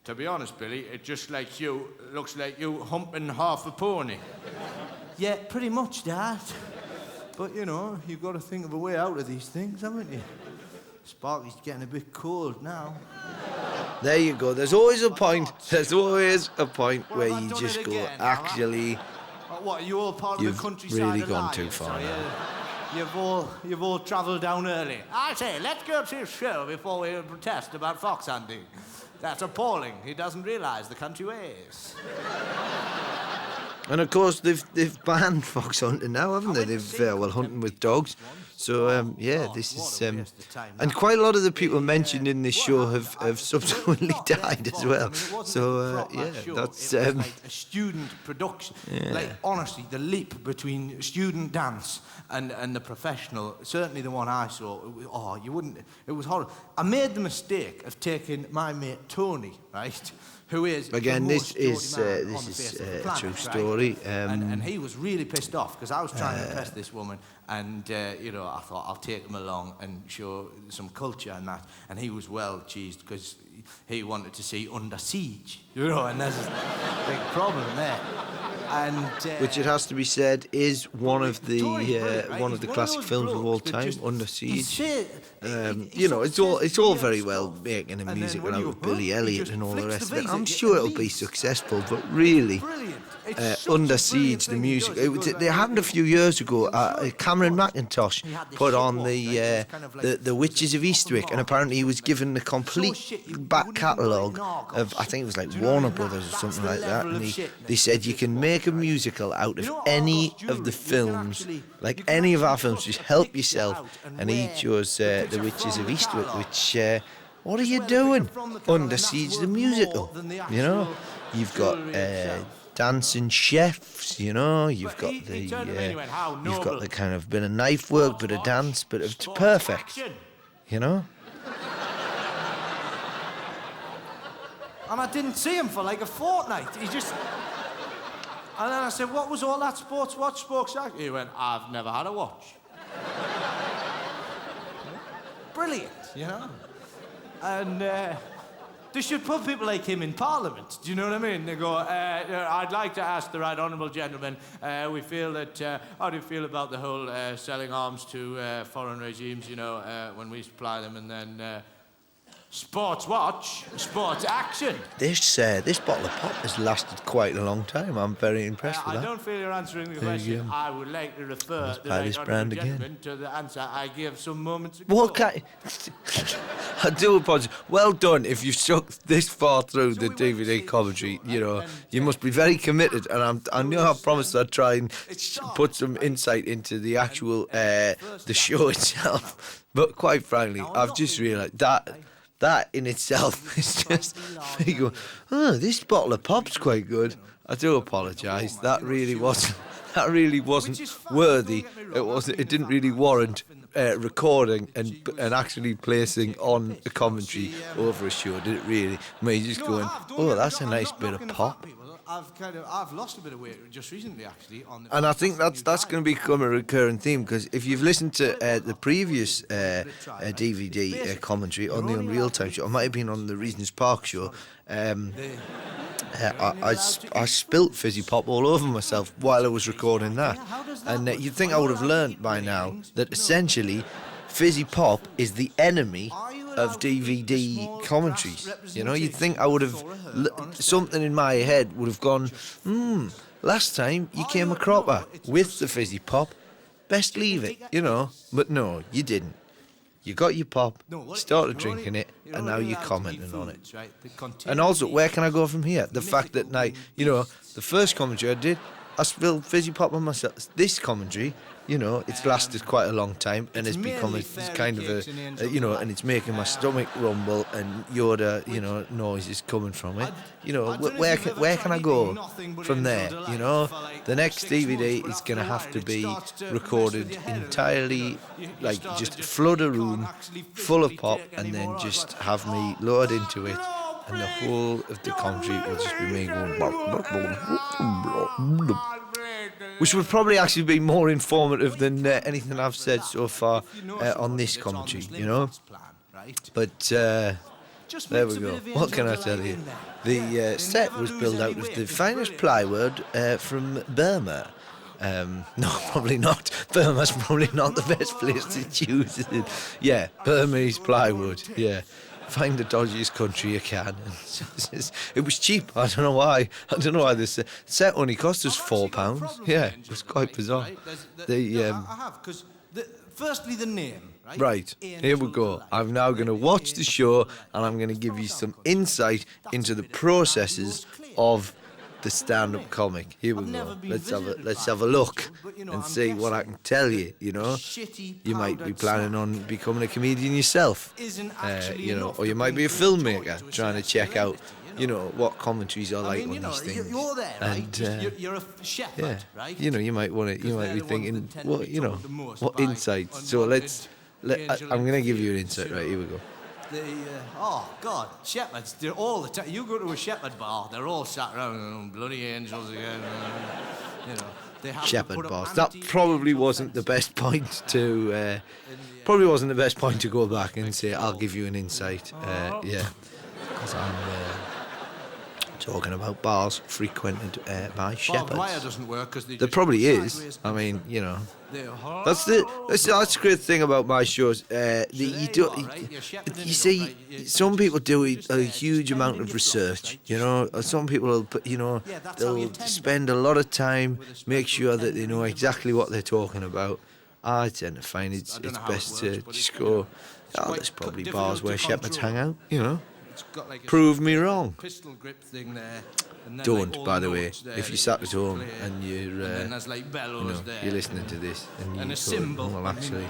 To be honest, Billy, it just looks like you humping half a pony. Yeah, pretty much, Dad. But, you've got to think of a way out of these things, haven't you? Sparky's getting a bit cold now. There you go. There's always a point. There's always a point where you just go, actually, what, are you all part of you've the countryside really gone Alliance, too far are you? now. You've all travelled down early. I say, let's go to a show before we protest about fox hunting. That's appalling. He doesn't realise the country ways. And of course, they've banned fox hunting now, haven't they? They've hunting with dogs. So yeah, this is and quite a lot of the people mentioned in this show have subsequently died as well. So yeah, that's like a student production. Like honestly, the leap between student dance and the professional, certainly the one I saw. You wouldn't. It was horrible. I made the mistake of taking my mate Tony, right? Who is again? This is a true story, and he was really pissed off because I was trying to impress this woman, and I thought I'll take him along and show some culture and that, and he was well cheesed because he wanted to see Under Siege, and there's a big problem there. And which it has to be said is one of the classic films of all time, Under Siege. It's all very well making a musical out of Billy Elliot and all the rest of it. I'm sure it'll be successful, but really, Under Siege, the music. It happened a few years ago. Cameron McIntosh put on the Witches of Eastwick, and apparently he was given the complete back catalogue of, I think it was like Warner Brothers or something like that, and they said you can make a musical out of any of the films, like any of our films, just help yourself. And he chose The Witches of Eastwick, which, what are you doing? Under Siege, the musical, You've got dancing chefs, you've got the kind of bit of knife work, bit of dance, but it's perfect, And I didn't see him for like a fortnight. And then I said, what was all that sports watch spoke? He went, I've never had a watch. Brilliant, And they should put people like him in Parliament. Do you know what I mean? They go, I'd like to ask the right honourable gentleman, we feel that, how do you feel about the whole selling arms to foreign regimes, when we supply them, and then sports watch, sports action. This bottle of pop has lasted quite a long time. I'm very impressed with that. I don't feel you're answering the question. I would like to refer the right honourable gentleman to the answer I gave some moments ago. What kind? I do apologise. Well done if you've stuck this far through the DVD commentary. You must be very committed, and I know I promised I'd try and put some insight into the actual the show itself. But quite frankly, I've just realised that in itself is just me going, this bottle of pop's quite good. I do apologise. That really wasn't worthy. It didn't really warrant recording and actually placing on a commentary over a show, did it really? Me just going, that's a nice bit of pop. I've lost a bit of weight just recently, actually. And I think that's going to become a recurring theme, because if you've listened to the previous DVD commentary on the Unreal Time show, it might have been on the Regent's Park show, I spilt fizzy pop all over myself while I was recording that. And you'd think I would have learnt by now that essentially fizzy pop is the enemy of DVD commentaries. You'd think I would have something in my head would have gone, last time you came a cropper with the fizzy pop, best leave it, But no, you didn't. You got your pop, started drinking it, and now you're commenting on it. And also, where can I go from here? The fact that now, the first commentary I did, I spilled fizzy pop on myself. This commentary, it's lasted quite a long time, and it's become a kind of and it's making my stomach rumble, and Yoda, noise is coming from it. Where can I go from there? The next DVD is going to have to be recorded entirely, like just flood a room full of pop, and then just have me load into it. And the whole of the commentary will just be me going, which would probably actually be more informative than anything I've said so far on this commentary, But there we go. What can I tell you? The set was built out of the finest plywood from Burma. No, probably not. Burma's probably not the best place to choose it. Yeah, Burmese plywood, yeah. Find the dodgiest country you can. It was cheap. I don't know why. This set only cost us £4. Yeah, it was quite bizarre. I have, because firstly the name. Right, here we go. I'm now going to watch the show, and I'm going to give you some insight into the processes of the stand-up comic. Here we I've never go. been Let's visited have by a look people, but, you know, and I'm see what I guessing can tell you. You know, shitty you might be powdered planning on sand becoming a comedian yourself. isn't actually You know, enough or you to might bring be a real joy filmmaker to a trying to celestial check out, entity, you know, what commentaries are I like mean, on you know, these things. you're there, right? And You're a shepherd, yeah, right? you know, you might want to. You 'Cause might they're be the ones thinking, that tend to what, be you know, told the most what by insights. So unwanted I'm going to give you an angel insight. Right, here we go. Oh God, shepherds! They're all the time. You go to a shepherd bar, they're all sat around, bloody angels again. You know, they have Shepherd to put a boss. That manatee probably angel wasn't the fence. best point to. Probably wasn't the best point to go back and say I'll give you an insight. Yeah, because I'm talking about bars frequented by Barbed shepherds. wire doesn't work because There probably is. I mean, you know. That's the great thing about my shows. You see, some people do a huge amount of research. You know, some people will, they'll spend a lot of time, make sure that they know exactly what they're talking about. I tend to find it's best to just go. Oh, there's probably bars where shepherds hang out. You know, prove me wrong. Pistol grip thing there. And then, Don't, like, all by the way, notes there if you that sat you at home play, and you're, and then there's like you bellows know, there. you're listening to this and And you a cymbal, well, I mean, actually,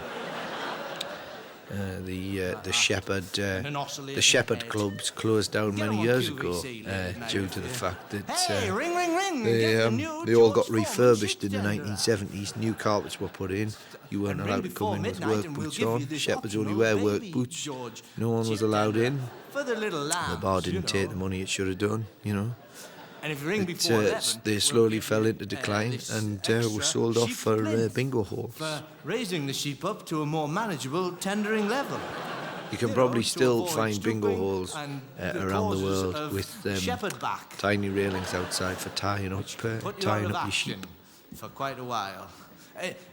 the shepherd an oscillating the shepherd head. clubs closed down Get many on years QVC ago late at night due if to the you- fact that Hey, ring, ring, ring! they Get the new they all got George Foreman refurbished in the sheep tender out. 1970s. New carpets were put in. You weren't And allowed ring to come in before with midnight work and we'll boots give you on. this Shepherds only optional wear work baby boots. George No one was sheep allowed tender in. for the little lambs, The bar you didn't take know. the money it should have done. You know. And if you ring before 11, They we'll slowly give fell you, into decline this and extra were sold off sheep for plinth bingo halls. for raising the sheep up to a more manageable tendering level. You can You probably know, to still avoid find bingo stooping halls and around the causes world of with shepherd back. tiny railings outside for tying up Put you out of your action sheep. for quite a while.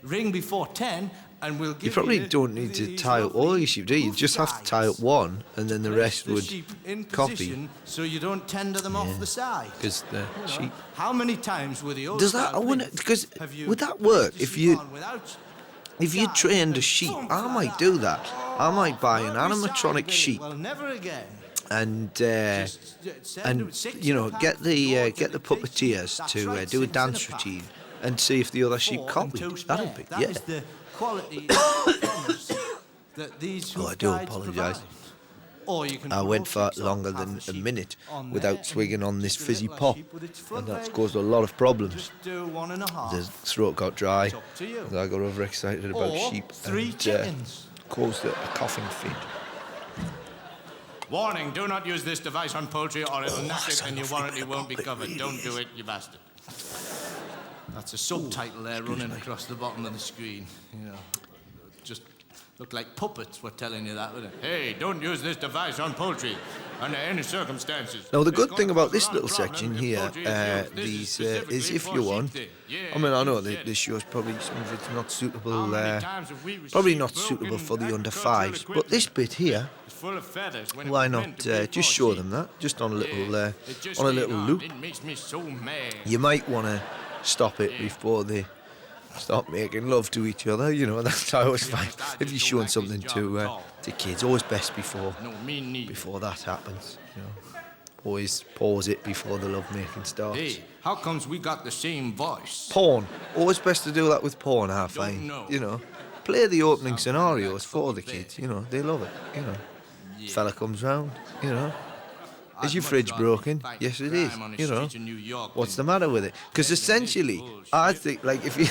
Ring before 10 and we'll give You probably the- don't need to these tie up all lovely your sheep, do you? You just have to tie up guides. one, and then the Place rest the would sheep in copy. position so you don't tender them off the side. Because the You know, sheep. How many times with the old Does that? style I wonder. plinth Because have you would that placed work the if sheep you on without guides trained a and sheep? thump I like might that? do that. I might buy an For every side, animatronic Billy. sheep Well, never again. and Send 6 you know in a pack, get George, the and puppeteers that's to right, do a 6 in dance pack. routine and see if the other sheep 4 and copied. 2 That'll spare. be That yeah. is the quality promise that these Oh, I hoof do guides apologise. provide. Or you can I put went all for 6 on, longer have than the a sheep minute on without there, swigging on and this just a fizzy little pop, sheep with its front and that's leg. caused a lot of problems. Just do 1.5. The throat got dry. It's up to you. And I got overexcited about Or sheep 3 and chickens. caused a coughing fit. Warning, do not use this device on poultry or it'll knock it that's and your enough warranty in won't be the pop, it covered. really Don't do is. it, you bastard. That's a subtitle there running across the bottom of the screen. You know, just look like puppets were telling you that, wouldn't it? Hey, don't use this device on poultry under any circumstances. Now, the It's good gonna thing about cause a this lot little of problem section if here, poultry is used. This these specifically is if for you sheep want. day. Yeah, I mean, I know you that said this it. show's probably some of it's not How suitable. many times have we Probably received not suitable broken for the under agricultural fives. But this equipment? bit here, It's full of feathers when it why was not meant to be just for show sheep. them that, just on a little Yeah, it just on a ain't little on. loop. It makes me so mad. You might want to stop it before they start making love to each other. You know, that's how I always find. If you're showing something to kids, always best before No, me neither. that happens. You know, always pause it before the love making starts. Hey, how comes we got the same voice? Porn, always best to do that with porn. I Don't find. know. You know, play the opening Sounds like scenarios that for the fucking kids. You know, they love it. You know, Yeah. fella comes round. You know. I'd Is your much fridge rather broken? fight Yes, it is. crime on the You know, streets of New York what's the than matter with it? Because taking this essentially, bullshit. I think, like, if you,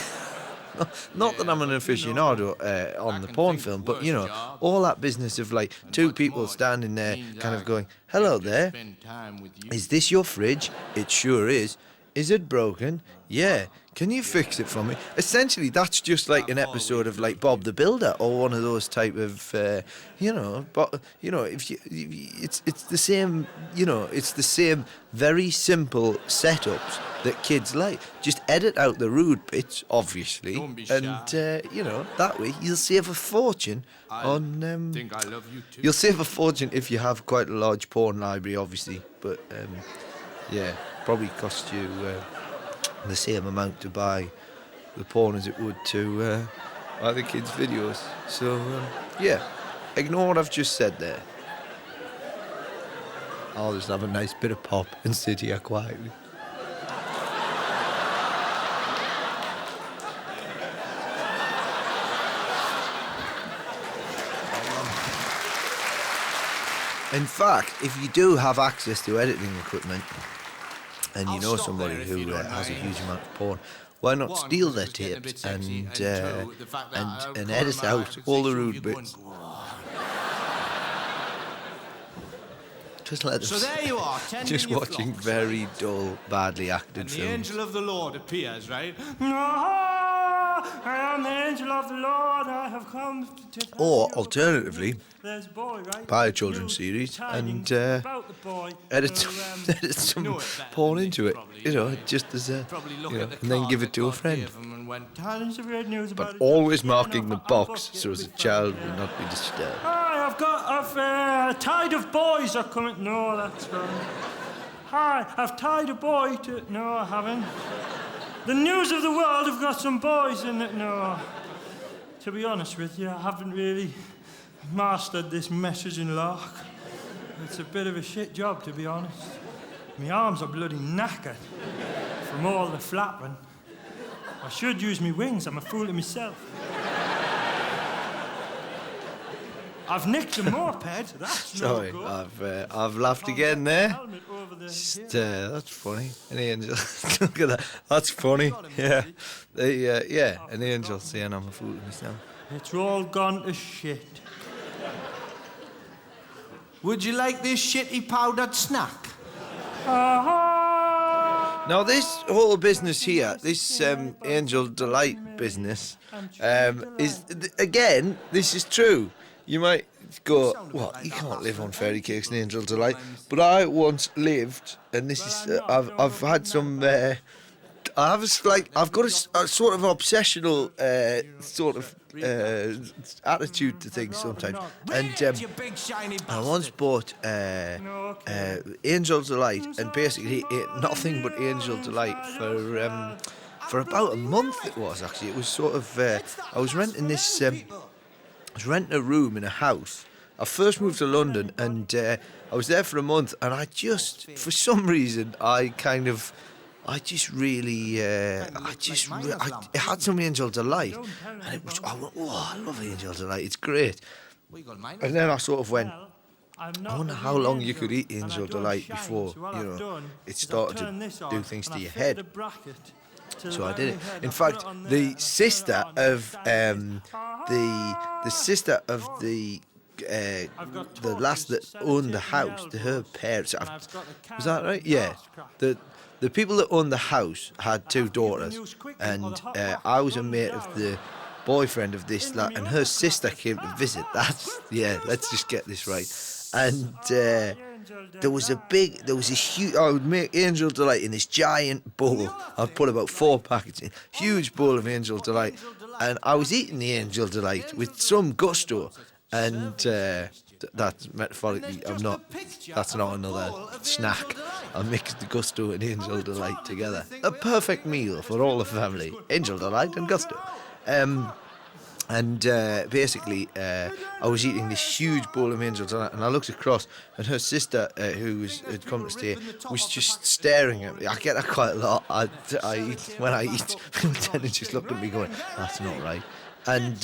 not that I'm an but you aficionado I on the can porn think film, of but you know, worse jobs. all that business of like two what's people more, standing there, means kind I of going, get "Hello to there, spend time with you. is this your fridge? It sure is. Is it broken? Yeah. Can you fix it for me?" Essentially, that's just like an episode of like Bob the Builder or one of those type of, you know. But you know, it's the same. You know, it's the same very simple setups that kids like. Just edit out the rude bits, obviously, Don't be and shy. you know that way you'll save a fortune on. Think I love you too. You'll save a fortune if you have quite a large porn library, obviously. But yeah, probably cost you the same amount to buy the porn as it would to buy the kids' videos. So yeah, ignore what I've just said there. I'll just have a nice bit of pop and sit here quietly. In fact, if you do have access to editing equipment, and you know somebody who has a huge amount of porn, why not steal their tapes and edit out all the rude bits? Just let us. So there you are, tending just your watching flocks, very dull, badly acted and the films. angel of the Lord appears, right? I am the angel of the Lord, I have come to tell Or you alternatively, there's a boy, right? buy a children's series Telling and about the boy edit, who, edit some know it better porn than into me, it, probably, you know, yeah. just as a, Probably look you know, at the and then card give that it to a God friend. gave him and went, Tidings of red news about But it. always Yeah, marking no, the I'll box book it, so it'll as be a fine, child yeah. will not be disturbed. Hi, I've a tide of boys are coming. No, that's wrong. Hi, I've tied a boy to. No, I haven't. The news of the world have got some boys in it. No. To be honest with you, I haven't really mastered this messaging lark. It's a bit of a shit job, to be honest. My arms are bloody knackered from all the flapping. I should use my wings. I'm a fool of myself. I've nicked a moped. That's Sorry, no good. I've laughed again there. Helmet over the Just, that's funny. An angel. Look at that. That's funny. Yeah. An angel saying I'm a fool of myself. It's all gone to shit. would you like this shitty powdered snack? Now, this whole business here, this Angel Delight business, again, this is true. You might go, what, you can't live on fairy cakes and Angel Delight. But I once lived, and this is, I've had some, I've got a sort of obsessional attitude to things sometimes. And You big shiny I once bought Angel Delight and basically ate nothing but Angel Delight for about a month. It was actually. It was sort of. I was renting this. I was renting a room in a house. I first moved to London and I was there for a month, and I just, for some reason, I had some Angel Delight, and it was, I went, oh, I love Angel Delight, it's great. And then I sort of went, I wonder how long you could eat Angel Delight before, it started to do things to your head. So I did it. In fact, the sister of the lass that owned the house, her parents, was that right? Yeah. The people that owned the house had two daughters, and I was a mate of the boyfriend of this lad, and her sister came to visit. Let's just get this right. And there was this huge, I would make Angel Delight in this giant bowl. I'd put about 4 packets in, huge bowl of Angel Delight, and I was eating the Angel Delight with some gusto, and that's metaphorically, that's not another snack. I mixed the gusto and Angel Delight together. A perfect meal for all the family. Angel Delight and gusto. Basically, I was eating this huge bowl of Angel Delight, and I looked across, and her sister, who had come to stay, was just staring at me. I get that quite a lot. When I eat, people tend to just look at me going, that's not right. And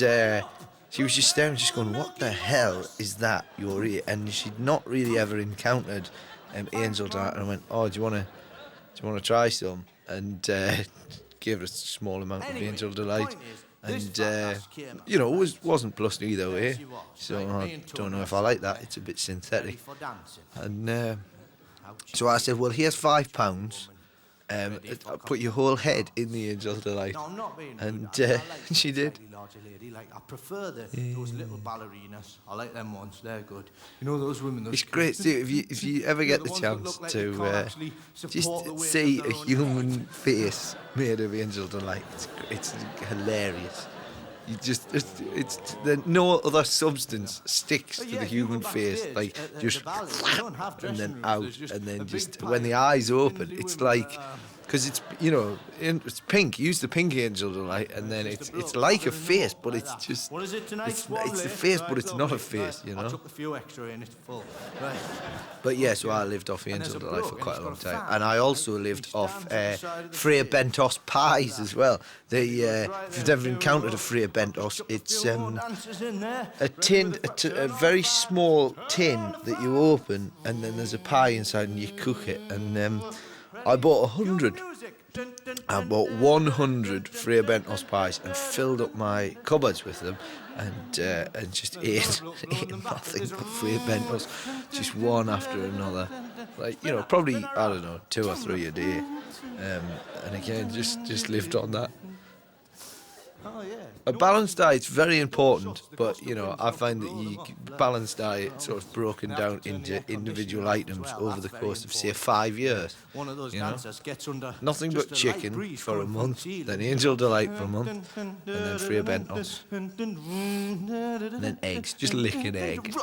she was just staring, just going, what the hell is that you're eating? And she'd not really ever encountered Angel Delight, and I went, oh, do you want to try some? And gave her a small amount of Angel Delight. And, it wasn't plussed either way. So I don't know if I like that. It's a bit synthetic. And so I said, well, here's £5. Put your whole head in the Angel Delight. No, I'm not being And rude. I like she did. slightly larger lady. Like, I prefer those little ballerinas. I like them ones. They're good. You know those women. Those It's great, too. If you ever get the chance to just see a human face made of Angel Delight, it's hilarious. You just, no other substance sticks to the human face, like just and then out, and then just when the eyes open, it's like because it's, you know, it's pink. Use the pink angel delight, and then it's like a face, but it's just What is it tonight? it's the face, but it's not a face, you I know. took a few extra in, it's full. Right. But yeah, so I lived off angel delight for quite a long time, and I also lived off Freya Bentos pies as well. If you've ever encountered a Freya Bentos, it's a tin, a very small tin that you open, and then there's a pie inside, and you cook it. And I bought 100. I bought 100 Freya Bentos pies and filled up my cupboards with them, and just ate nothing but Freya Bentos, just one after another. Like, you know, probably, I don't know, 2 or 3 a day. And again, just lived on that. Oh, yeah. A balanced diet's very important, but, you know, I find that balanced diet sort of broken down into individual items over the course of, say, 5 years. One of those You know? dancers gets under Nothing but just a light chicken breeze for a coming from month, ceiling. then angel delight for a month, and then Freya Bentos, and then eggs. Just lick an egg.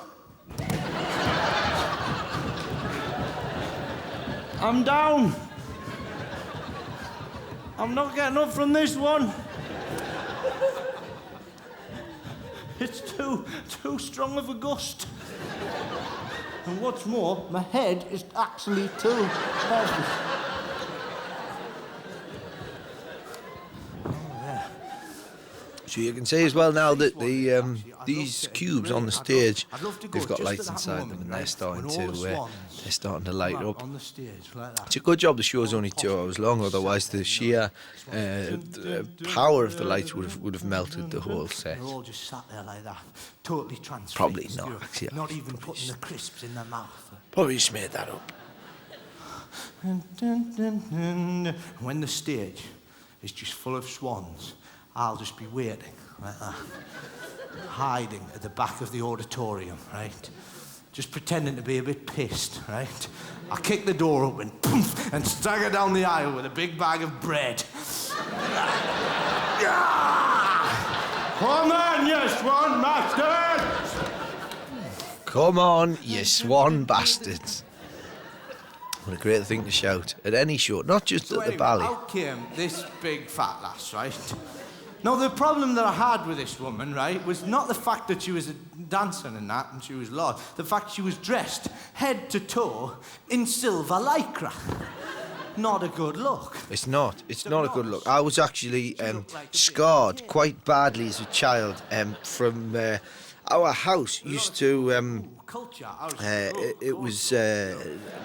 I'm down. I'm not getting up from this one. It's too strong of a gust. And what's more, my head is actually too heavy. So you can see as well now that these cubes on the stage, they've got lights inside them, and they're starting to light up. On the stage, like that. It's a good job the show's only 2 hours long, otherwise the sheer power of the lights would have melted the whole set. They're all just sat there like that, totally transfixed. Probably not, actually. Not even putting the crisps in their mouth. Probably just made that up. When the stage is just full of swans, I'll just be waiting like that, hiding at the back of the auditorium, right? Just pretending to be a bit pissed, right? I kick the door open, poof, and stagger down the aisle with a big bag of bread. Come on, you swan bastards! Come on, you swan bastards. What a great thing to shout at any show, not just at the ballet. Out came this big fat lass, right? Now, the problem that I had with this woman, right, was not the fact that she was dancing and that, and she was large. The fact she was dressed head to toe in silver lycra. Not a good look. It's not a good look. I was actually scarred quite badly as a child from our house used to... it was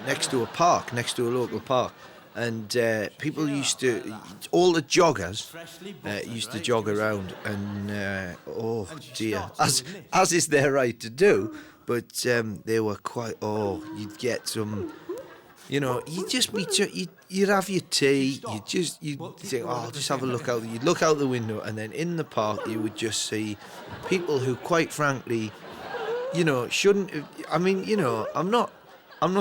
next to a park, next to a local park. And people used to, all the joggers used to jog around, and oh dear, as is their right to do, but they were quite, you'd get some, you know, you'd have your tea, you'd think, I'll just have a look out, you'd look out the window, and then in the park you would just see people who, quite frankly, you know, shouldn't, I mean, you know, I'm not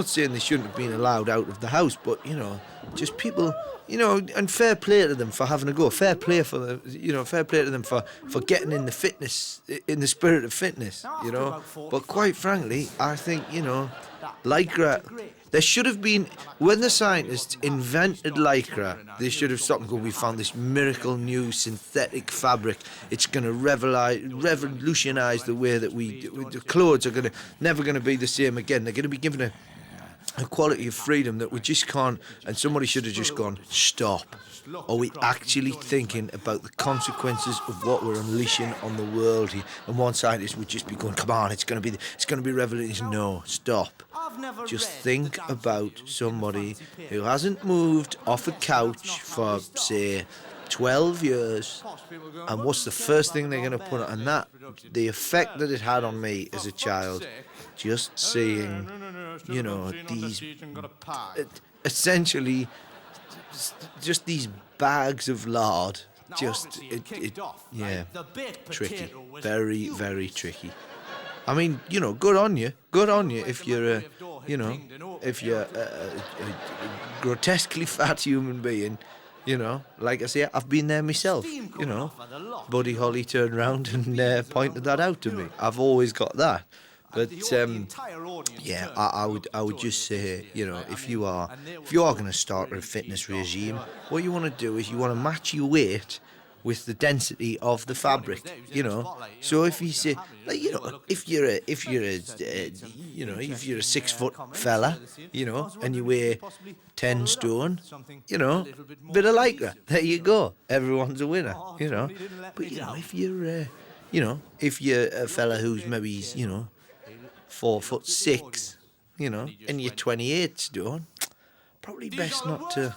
saying they shouldn't have been allowed out of the house, but, you know, just people, you know, and fair play to them for having a go. Fair play for them, you know, fair play to them for getting in the spirit of fitness, you know. But quite frankly, I think, you know, lycra, there should have been, when the scientists invented lycra, they should have stopped and go, we found this miracle new synthetic fabric. It's going to revolutionise the way that the clothes are never going to be the same again. They're going to be given a quality of freedom that we just can't, and somebody should have just gone, stop. Are we actually thinking about the consequences of what we're unleashing on the world here? And one scientist would just be going, come on, it's going to be revolution. No, stop. Just think about somebody who hasn't moved off a couch for, say, 12 years, and what's the first thing they're going to put on? And that, the effect that it had on me as a child, just seeing, you know, these, essentially, just these bags of lard, just, yeah, tricky, very, very tricky. I mean, you know, good on you if you're a grotesquely fat human being. You know, like I say, I've been there myself, you know. Buddy Holly turned round and pointed that out to me. I've always got that. But The entire audience yeah, turned I would just say, you know, if you are going to start a fitness regime, what you want to do is you want to match your weight with the density of the fabric, you know. So if you say, like, you know, if you're a 6 foot fella, you know, and you weigh 10 stone, you know, bit of lycra, there you go. Everyone's a winner, you know. But you know, if you're a fella who's maybe, you know, 4'6", you know, and you're 28 stone, probably best not to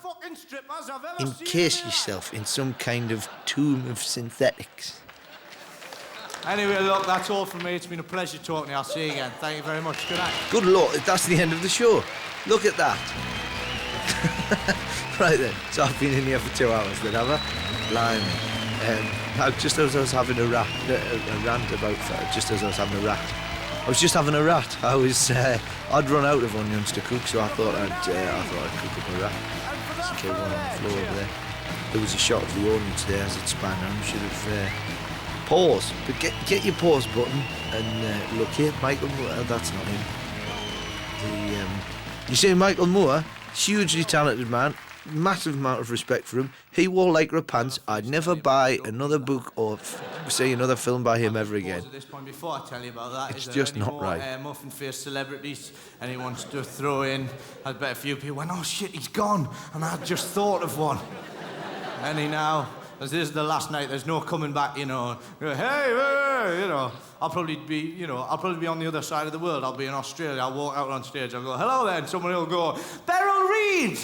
encase yourself in some kind of tomb of synthetics. Anyway, look, that's all from me. It's been a pleasure talking to you. I'll see you again. Thank you very much. Good night. Good Lord, that's the end of the show. Look at that. Right then, so I've been in here for 2 hours, then, have I? Blimey. Just as I was having a rant about, just as I was having a rat. I was just having a rat. I'd run out of onions to cook, so I thought I'd cook up a rat. Just killed one on the floor over there. There was a shot of the onions there as it span around. Should have pause, but get your pause button and look here, Michael Moore. That's not him. You see Michael Moore, hugely talented man. Massive amount of respect for him. He wore lycra pants. I'd never buy another book or see another film by him ever again. At this point, before I tell you about that, it's is just there any not more, right. Muffin-faced celebrities anyone to throw in? I bet a few people went, oh shit, he's gone, and I just thought of one. Any now? As this is the last night, there's no coming back, you know. Hey, you know. I'll probably be on the other side of the world. I'll be in Australia. I'll walk out on stage. I'll go, hello there, and someone will go, Beryl Reid.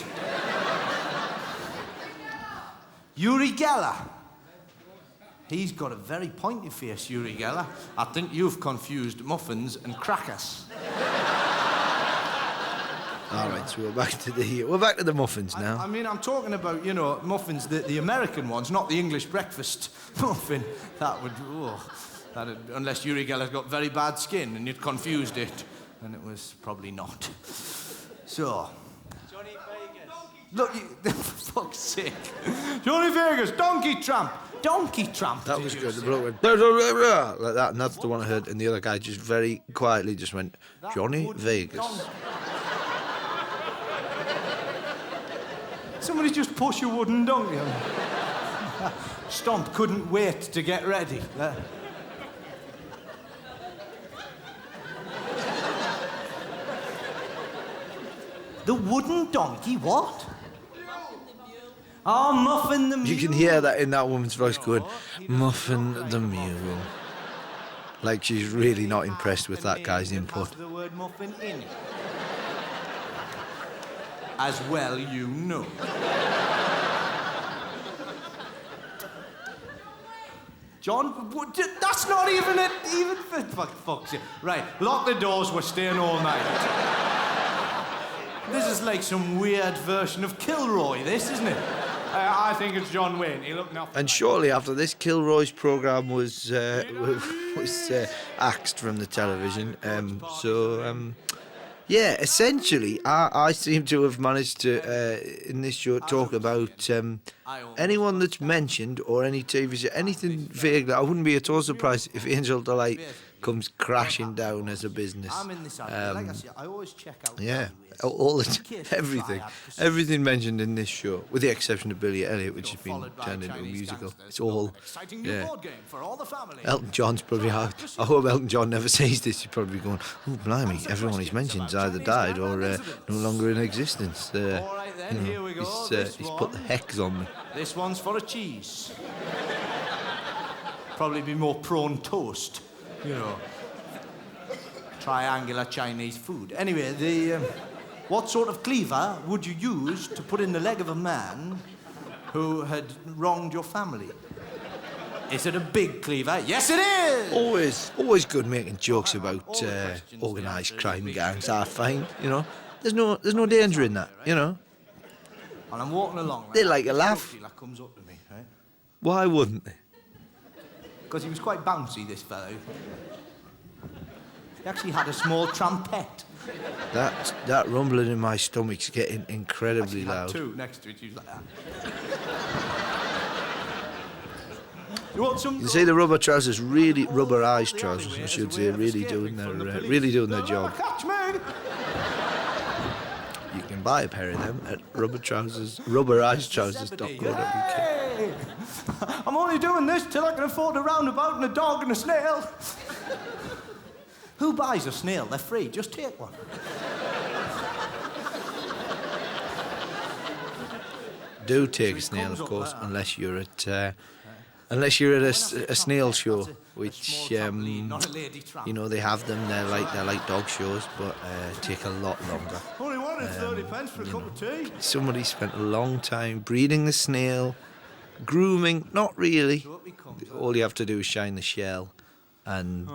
Uri Geller. He's got a very pointy face, Uri Geller. I think you've confused muffins and crackers. All right, so we're back to the muffins now. I mean, I'm talking about, you know, muffins, the American ones, not the English breakfast muffin. Unless Uri Geller's got very bad skin and you'd confused it, and it was probably not. So. Look, for fuck's sake. Johnny Vegas, Donkey Tramp. Donkey Tramp. That was good. The bloke went blah, blah, blah, blah, like that, and that's the one I heard. And the other guy just very quietly just went, Johnny Vegas. Somebody just push a wooden donkey on. Stomp couldn't wait to get ready. The wooden donkey, what? Oh, Muffin the Mule. You can hear that in that woman's voice going, Muffin the Mule. Like she's really not impressed with that guy's input. The word muffin in it. As well you know. John, that's not even it. Even for fuck's sake. Right, lock the doors. We're staying all night. This is like some weird version of Kilroy. This, isn't it? I think it's John Wayne. He looked nothing. And shortly after this, Kilroy's programme was axed from the television. Yeah, essentially, I seem to have managed to, in this show, talk about anyone that's mentioned or any TV show, anything vague. I wouldn't be at all surprised if Angel Delight comes crashing down as a business. I'm in this. Like I say, I always check out. Yeah, everything mentioned in this show, with the exception of Billy Elliot, which has been turned into a musical. It's all, yeah. Elton John's probably out. I hope Elton John never says this. He's probably going, oh blimey, everyone he's mentioned's either died or no longer in existence. He's put the hex on me. This one's for a cheese. Probably be more prawn toast, you know. Triangular Chinese food. Anyway, what sort of cleaver would you use to put in the leg of a man who had wronged your family? Is it a big cleaver? Yes, it is! Always good making jokes about organised crime gangs, I find, you know. There's no danger in that, you know. And I'm walking along. They like a laugh. That comes up to me, right? Why wouldn't they? Because he was quite bouncy, this fellow. He actually had a small trumpet. That rumbling in my stomach's getting incredibly loud. Two next to it, he was like that. You want some? You can see the rubber trousers, really rubberized trousers, I should say, really doing their job. Catch me! You can buy a pair of them at rubberizedtrousers.co.uk. Hey! I'm only doing this till I can afford a roundabout and a dog and a snail. Who buys a snail? They're free. Just take one. Do take a snail, of course, unless you're at a snail show, which they have them. They're like dog shows, but take a lot longer. Only wanted 30 pence for a cup of tea. Somebody spent a long time breeding the snail, grooming. Not really. All you have to do is shine the shell, and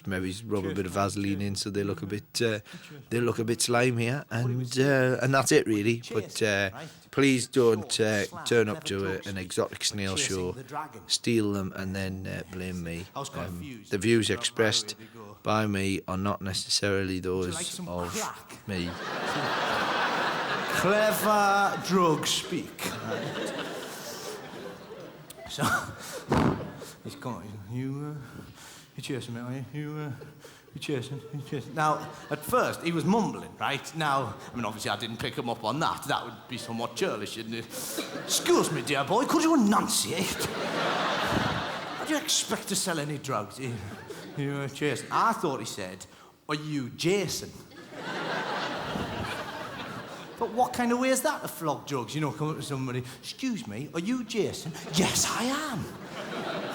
maybe rub a bit of Vaseline in so they look a bit slimier, and that's it really. But please don't turn up to an exotic snail show, steal them, and then blame me. The views expressed by me are not necessarily those of me. Clever drug speak. So he's gone. You chasing me, are you? You chasing? Now, at first, he was mumbling, right? Now, I mean, obviously, I didn't pick him up on that. That would be somewhat churlish, shouldn't it? Excuse me, dear boy, could you enunciate? How do you expect to sell any drugs? You chasing? I thought he said, are you Jason? But what kind of way is that to flog drugs? You know, come up to somebody, excuse me, are you Jason? Yes, I am.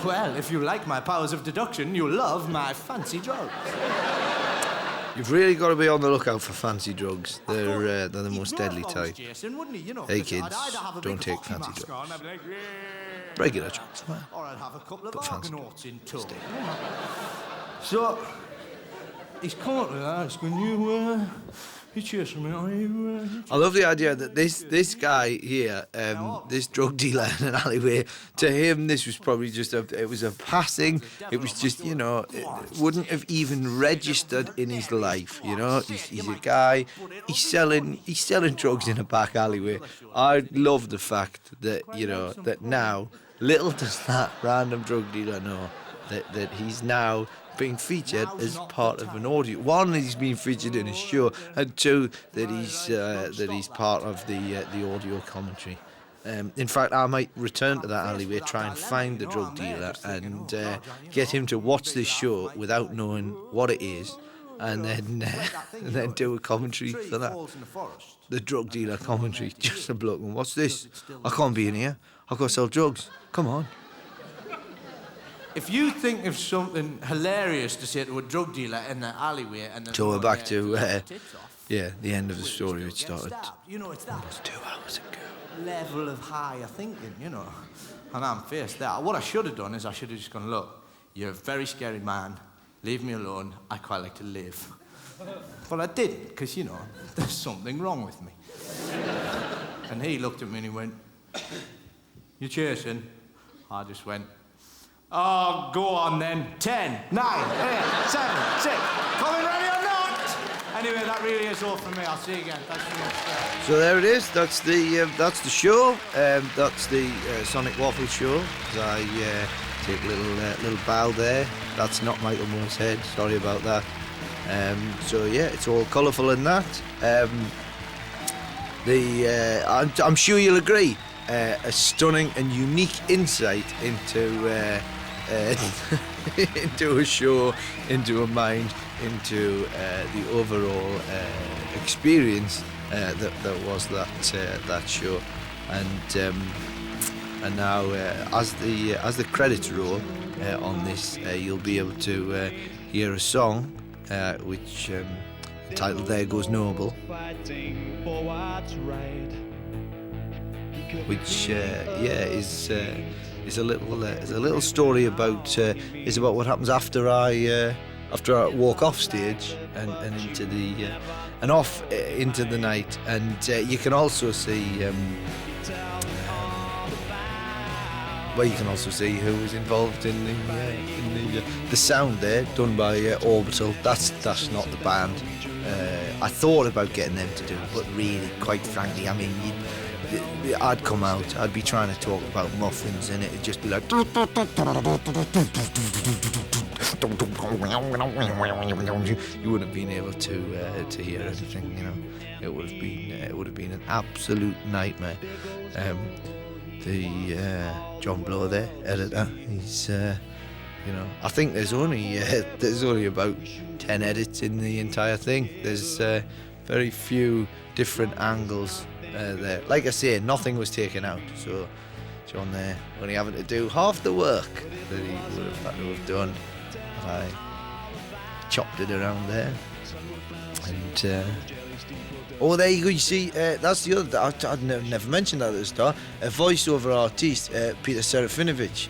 Well, if you like my powers of deduction, you'll love my fancy drugs. You've really got to be on the lookout for fancy drugs. They're the most deadly type. Jason, wouldn't he? You know, Hey kids, don't take fancy drugs. Regular drugs, man. Or I'd have a couple of But fancy Argonauts in tow. So, he's come up with that. He's going, you chasing me, are you? I love the idea that this guy here, this drug dealer in an alleyway, to him this was probably just it was a passing. It was just, you know, it wouldn't have even registered in his life. You know, he's a guy. He's selling drugs in a back alleyway. I love the fact that, you know, that now little does that random drug dealer know that he's now being featured as part of an audio. One, he's being featured in a show, and two, that he's part of the audio commentary. In fact, I might return to that alleyway, try and find the drug dealer, and get him to watch this show without knowing what it is, and then do a commentary for that. The drug dealer commentary, just a bloke. What's this? I can't be in here. I've got to sell drugs. Come on. If you think of something hilarious to say to a drug dealer in the alleyway, and So we're back to the end of the story, which started you know, it's that almost 2 hours ago. level of higher thinking, you know. And I'm faced that. What I should have done is I should have just gone, look, you're a very scary man. Leave me alone. I quite like to live. But I didn't, because, you know, there's something wrong with me. And he looked at me and he went, you chasing? I just went, oh, go on then. 10, 9, 8, 7, 6. Coming ready or not? Anyway, that really is all from me. I'll see you again. Thanks very much. So there it is. That's the show. That's the Sonic Waffle show. As I take a little bow there. That's not Michael Moore's head. Sorry about that. So yeah, it's all colourful in that. I'm sure you'll agree. A stunning and unique insight into into a show, into a mind, into the overall experience that was that show, and now as the credits roll on this, you'll be able to hear a song which titled "There Goes Noble," which is a little story about what happens after I walk off stage and into the off into the night, and you can also see you can also see who was involved in the sound there, done by Orbital. That's not the band. I thought about getting them to do it, but really, quite frankly, I mean, I'd come out, I'd be trying to talk about muffins, and it'd just be like. You wouldn't have been able to hear anything, you know. It would have been an absolute nightmare. John Blow, there, editor, he's I think there's only about 10 edits in the entire thing. There's very few different angles there. Like I say, nothing was taken out, so John there only having to do half the work that he would have had to have done. I chopped it around there, and there you go. You see, that's the other. I'd never mentioned that at the start. A voiceover artist, Peter Serafinovich,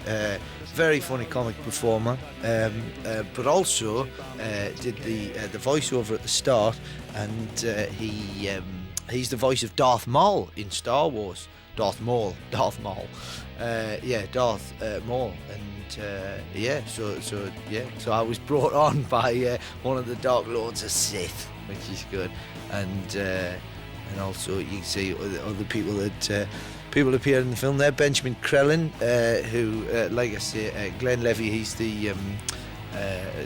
very funny comic performer, but also did the voiceover at the start, and he's the voice of Darth Maul in Star Wars. Darth Maul, Darth Maul, and so I was brought on by one of the Dark Lords of Sith, which is good, and also you can see other people that people appear in the film there. Benjamin Crellin, who, like I say, Glenn Levy, he's the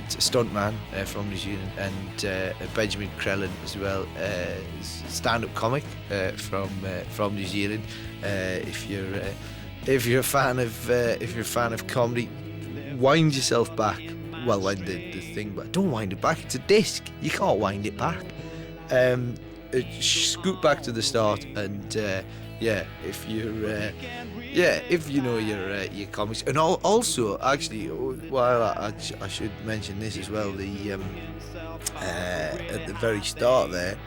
stuntman from New Zealand, and Benjamin Crellin as well, stand-up comic from New Zealand. If you're a fan of comedy, wind yourself back. Well, wind the thing back. Don't wind it back. It's a disc. You can't wind it back. Scoot back to the start, and if you know your comics, and also actually, while I should mention this as well, the at the very start there,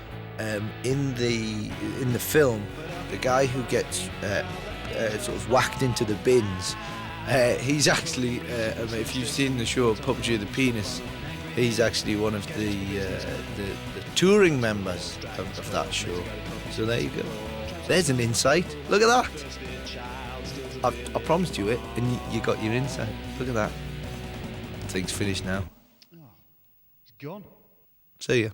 in the film, the guy who gets sort of whacked into the bins, he's actually, if you've seen the show Puppetry of the Penis, he's actually one of the touring members of that show. So there you go. There's an insight. Look at that. I promised you it, and you got your insight. Look at that. Thing's finished now. Oh, it's gone. See ya.